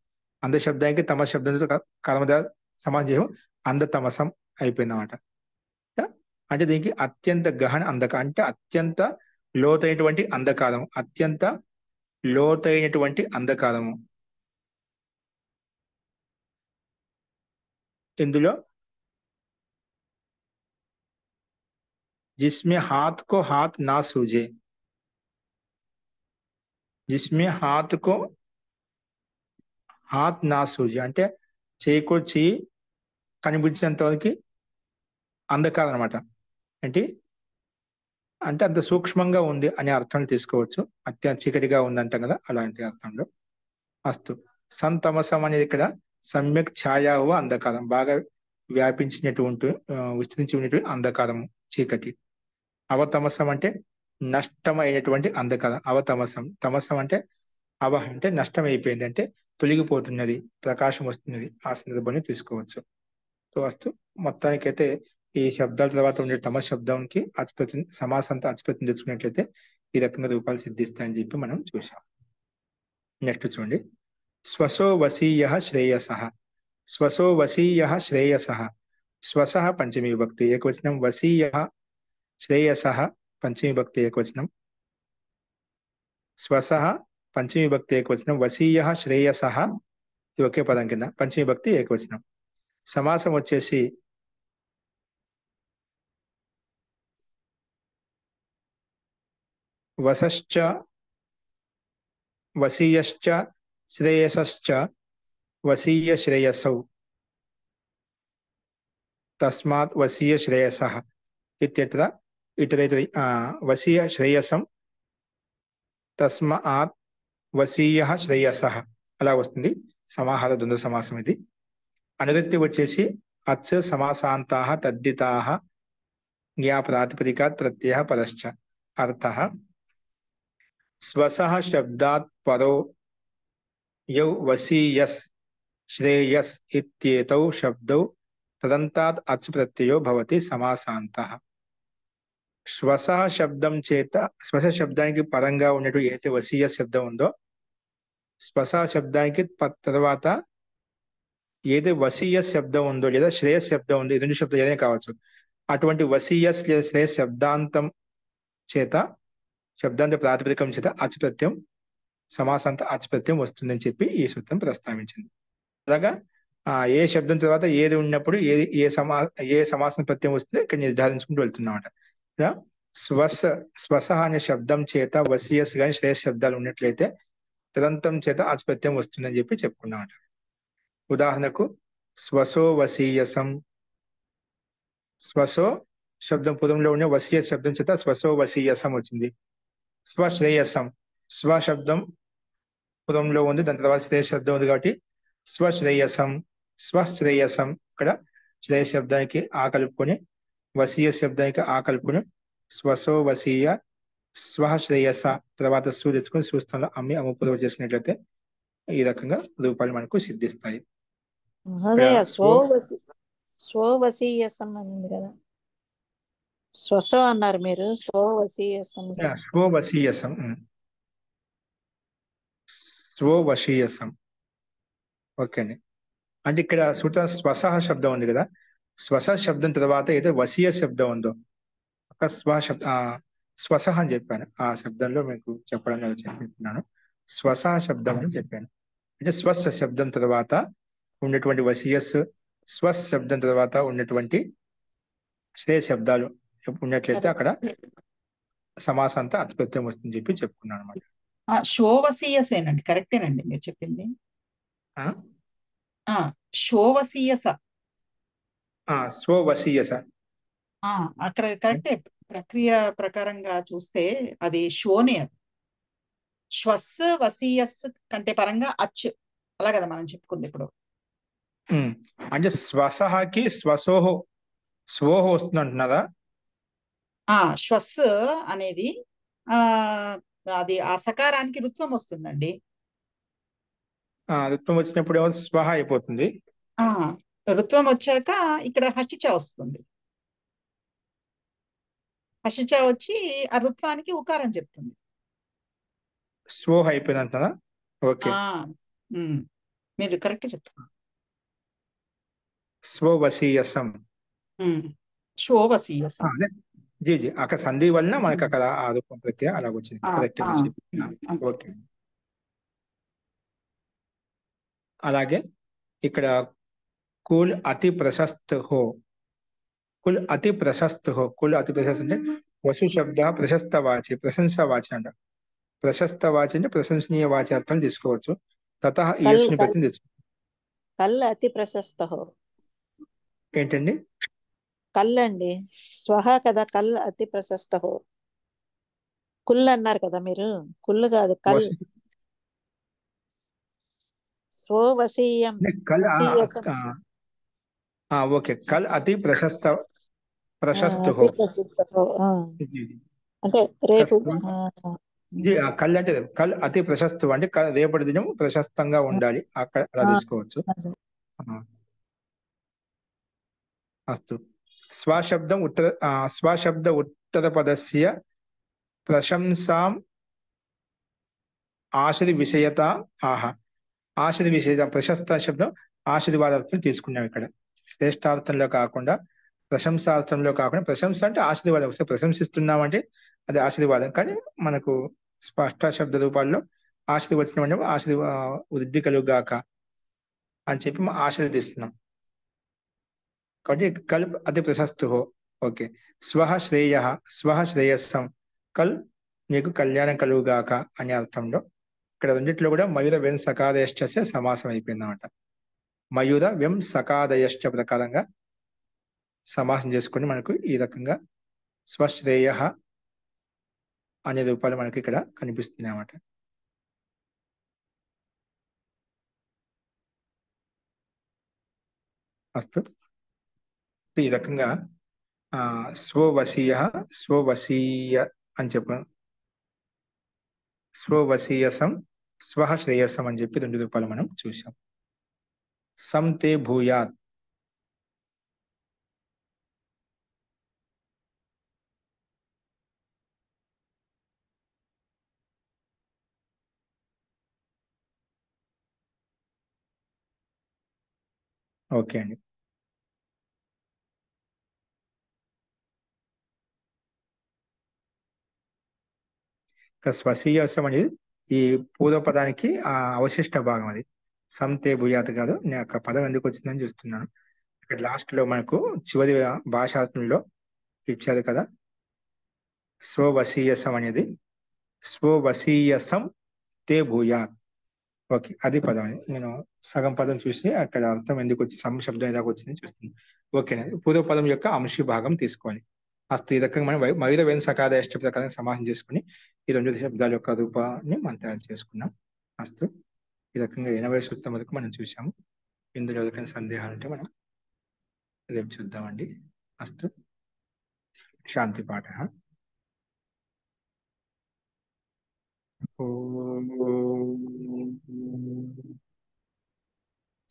అంధ శబ్దానికి తమస్ శబ్దంతో కర్మధార సమాసం చేయడం అంధ తమసం అయిపోయింది అన్నమాట. అంటే దీనికి అత్యంత గహన అంటే అత్యంత లోతైనటువంటి అంధకారం, అత్యంత లోతైనటువంటి అంధకారము. ఇందులో जिसमें हाथ को हाथ ना सूझे, जिसमें हाथ को हाथ ना सूझे అంటే చేయికో చేయి కనిపించినంత వరకు అంధకారం అనమాట. అంటే అంటే అంత సూక్ష్మంగా ఉంది అనే అర్థం తీసుకోవచ్చు. అత్యంత చీకటిగా ఉందంటాం కదా, అలాంటి అర్థంలో. అస్తు. సంతమసం అనేది ఇక్కడ సమ్యక్ ఛాయావ అంధకారం, బాగా వ్యాపించినటువంటి విస్తరించి ఉన్నటువంటి అంధకారము, చీకటి. అవతమసం అంటే నష్టమైనటువంటి అంధకారం. అవతమసం, తమసం అంటే అవ అంటే నష్టం అయిపోయింది, అంటే తొలగిపోతున్నది, ప్రకాశం వస్తున్నది, ఆ సందర్భాన్ని తీసుకోవచ్చు. సో వస్తు మొత్తానికైతే ఈ శబ్దాల తర్వాత ఉండే తమస్ శబ్దానికి అచ్ప్రత్యం సమాసంతో అచ్ప్రత్యం తెచ్చుకున్నట్లయితే ఈ రకంగా రూపాలు సిద్ధిస్తాయని చెప్పి మనం చూసాం. నెక్స్ట్ చూడండి. స్వసో వసీయ శ్రేయసః. స్వసో వసీయ శ్రేయసః. స్వసః పంచమీ విభక్తి ఏకవచనం, వసీయ శ్రేయసః పంచమీ విభక్తి ఏకవచనం. స్వసః పంచమీ విభక్తి ఏకవచనం, వసీయ శ్రేయసః ఇది ఒకే పదం కింద పంచమీ విభక్తి ఏకవచనం. సమాసం వచ్చేసి వసశ్చ వసీయశ్చ శ్రేయసశ్చ వసీయ శ్రేయసౌ తస్మాత్ వసీయ శ్రేయసః ఇత్యత్ర ఇతరేతరి వసీయ శ్రేయసం తస్మాత్ వసీయ శ్రేయసః అలా వస్తుంది. సమాహార ద్వంద్వ సమాసం ఇది. అనువృత్తి వచ్చేసి అచ్ సమాసాంతాః తద్దితాః జ్ఞా ప్రాతిపదికాత్ ప్రత్యయః పరశ్చ. అర్థః స్వసః శబ్దాత్ పరో యౌ వసీయస్ శ్రేయస్ ఇత్యేతౌ శబ్దౌ తదంతాత్ అచ్ ప్రత్యయో భవతి సమాసాంతః. శ్వసః శబ్దం చేత శ్వస శబ్దానికి పరంగా ఉన్నట్టు ఏదైతే వసీయ శబ్దం ఉందో, శ్వస శబ్దానికి తర్వాత ఏదైతే వసీయ శబ్దం ఉందో లేదా శ్రేయస్ శబ్దం ఉందో, ఈ రెండు శబ్దం ఏదైనా కావచ్చు, అటువంటి వసీయస్ లేదా శ్రేయస్ శబ్దాంతం చేత శబ్దాంత ప్రాతిపదికం చేత అచ్ ప్రత్యయం సమాసాంత అచ్ ప్రత్యయం వస్తుందని చెప్పి ఈ సూత్రం ప్రస్తావించింది. అలాగా ఏ శబ్దం తర్వాత ఏది ఉన్నప్పుడు ఏ సమాసం ప్రత్యయం వస్తుందో ఇక్కడ నిర్ధారించుకుంటూ వెళ్తున్నమాట. ఇలా స్వస అనే శబ్దం చేత వసీయస్ కానీ శ్రేయస్ శబ్దాలు ఉన్నట్లయితే తదంతం చేత ఆచ్ ప్రత్యయం వస్తుందని చెప్పి చెప్పుకున్నామట. ఉదాహరణకు స్వసో వసీయసం, స్వసో శబ్దం పుదంలో ఉన్న వసీయ శబ్దం చేత స్వసో వసీయసం వచ్చింది. స్వశ్రేయసం, స్వ శబ్దం పుదంలో ఉంది, దాని తర్వాత శ్రేయ శబ్దం ఉంది కాబట్టి స్వశ్రేయసం, స్వశ్రేయసం. ఇక్కడ శ్రేయ శబ్దానికి ఆ కలుపుకొని, వసీయ శబ్దానికి ఆ కలుపుకొని స్వసో వసీయ స్వశ్రేయస తర్వాత సు తెచ్చుకొని సుస్థానంలో అమ్మి అమ్ముపుదవ చేసుకున్నట్లయితే ఈ రకంగా రూపాలు మనకు సిద్ధిస్తాయి. మహోదయ స్వవసీయసం ఉంది కదా, స్వసో అన్నారు మీరు, స్వవసీయసం స్వవసీయసం, స్వవశీయసం. ఓకే అండి. అంటే ఇక్కడ స్వస శబ్దం ఉంది కదా, స్వస శబ్దం తర్వాత ఏదో వసీయ శబ్దం ఉందో ఒక స్వస అని చెప్పాను. ఆ శబ్దంలో మీకు చెప్పడం చెప్తున్నాను. స్వస శబ్దం అని చెప్పాను. అంటే స్వస్ శబ్దం తర్వాత ఉన్నటువంటి వసీయస్, స్వస్ శబ్దం తర్వాత ఉన్నటువంటి శ్రేయ శబ్దాలు ఉన్నట్లయితే అక్కడ సమాసంతా అతిప్రత్యయం వస్తుందని చెప్పి చెప్పుకున్నాను అనమాట. షోవసీయసేనండి, కరెక్టేనండి మీరు చెప్పింది. షోవసీయస, స్వవసీయస అక్కడ కరెక్టే. ప్రక్రియ ప్రకారంగా చూస్తే అది షోనే. శ్వస్ వసీయస్ కంటే పరంగా అచ్, అలా కదా మనం చెప్పుకుంది ఇప్పుడు. అంటే స్వసహకి స్వసోహో స్వోహో వస్తుంది అంటున్నదా? శ్వస్ అనేది అది ఆ సకారానికి రుత్వం వస్తుందండి. రుత్వం వచ్చినప్పుడు ఏమో స్వహ అయిపోతుంది. రుత్వం వచ్చాక ఇక్కడ హషిచ వస్తుంది. హషిచ వచ్చి ఆ రుత్వానికి ఉకారం చెప్తుంది. స్వోహ అయిపోయింది అంటున్నదా? ఓకే, మీరు కరెక్ట్ చెప్తారు. స్వవసీయసం, షోవసీయసం. జీ అక్కడ సంధి వలన మనకి అక్కడ ఆ రూపం ప్రక్రియ అలాగ వచ్చింది. కరెక్ట్. ఓకే. అలాగే ఇక్కడ కుల్ అతి ప్రశస్త హో, కుల్ అతి ప్రశస్త హో, కుల్ అతి ప్రశస్త అంటే వసు శబ్ద ప్రశస్త వాచి, ప్రశంసా వాచి అంట. ప్రశస్త వాచి అంటే ప్రశంసనీయ వాచి అర్థం తీసుకోవచ్చు. తత ఈయస్ని ప్రతి తీసుకోవచ్చు. కల్ అతి ప్రశస్త హో ఏంటండి? కల్ అండి, స్వహ కదా, కల్ అతి ప్రశస్త హో. కుల్ అన్నారు కదా మీరు, కుల్ కాదు కల్. స్వవసీయం కల్ ఓకే, కల్ అతి ప్రశస్త హో అంటే రేపు కల్ అంటే కల్ అతి ప్రశస్త అంటే రేపటి దినం ప్రశస్తంగా ఉండాలి, అక్కడ అలా తీసుకోవచ్చు. అస్తు. స్వశబ్ద ఉత్తర పదస్య ప్రశంసాం ఆశ్రి విషయత ఆహా. ఆశ్రి విషయత ప్రశస్త శబ్దం ఆశీర్వాదార్థం తీసుకున్నాం. ఇక్కడ శ్రేష్టార్థంలో కాకుండా ప్రశంసార్థంలో కాకుండా, ప్రశంస అంటే ఆశీర్వాదం. ఒకసారి ప్రశంసిస్తున్నామంటే అది ఆశీర్వాదం, కానీ మనకు స్పష్ట శబ్ద రూపాల్లో ఆశీర్వచనం అంటే వృద్ధి కలుగాక అని చెప్పి ఆశీర్వదిస్తున్నాం కాబట్టి కల్ అతి ప్రశస్త హో. ఓకే. స్వహ శ్రేయ, స్వహ శ్రేయస్సం, కల్ నీకు కళ్యాణం కలుగుగాక అనే అర్థంలో ఇక్కడ రెండిట్లో కూడా మయూర వెం సకాదయశ్చ సమాసం అయిపోయింది అన్నమాట. మయూర వెం సకాదయశ్చ ప్రకారంగా సమాసం చేసుకొని మనకు ఈ రకంగా స్వశ్రేయ అనే రూపాలు మనకి ఇక్కడ కనిపిస్తున్నాయి అన్నమాట. అస్తు. ఈ రకంగా స్వవసీయ, స్వవసీయ అని చెప్పాను, స్వవసీయసం, స్వహ శ్రేయసం అని చెప్పి రెండు రూపాలు మనం చూసాం. సంతే భూయాత్, ఓకే అండి. స్వశీయసం అనేది ఈ పూర్వ పదానికి అవశిష్ట భాగం. అది సంతే భూయాత్ కాదు, నేను అక్కడ పదం ఎందుకు వచ్చిందని చూస్తున్నాను. ఇక్కడ లాస్ట్ లో మనకు చివరి భాషాత్మలో ఇచ్చారు కదా, స్వవసీయసం అనేది. స్వవసీయసం తే భూయాత్. ఓకే, అది పదం. నేను సగం పదం చూసి అక్కడ అర్థం ఎందుకు వచ్చి శబ్దం ఎలాగ వచ్చిందని చూస్తున్నాను. ఓకేనండి. పూర్వ పదం యొక్క అంశీ భాగం తీసుకోవాలి. అస్తు ఈ రకంగా మనం మైద వేన్ సకాద ఇష్ట ప్రకారం సమాసం చేసుకుని ఈ రెండు శబ్దాల యొక్క రూపాన్ని మనం తయారు చేసుకున్నాం. అస్తు ఈ రకంగా 80 సూత్రం వరకు మనం చూసాము. ఇందులో ఎవరికైనా సందేహాలు ఉంటే మనం రేపు చూద్దామండి. అస్తు శాంతి పాఠ.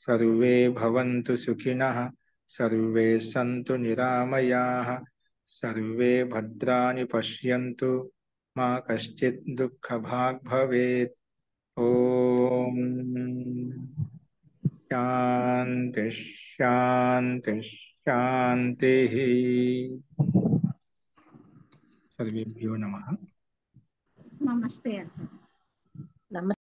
సర్వే భవంతు సుఖినః, సర్వే సంతు నిరామయాః, సర్వే భద్రాణి పశ్యంతు, మా కశ్చిత్ దుఃఖభాగ్ భవేత్. ఓం శాంతి శాంతి శాంతి. సర్వేభ్యో నమః. నమస్తే. నమస్తే.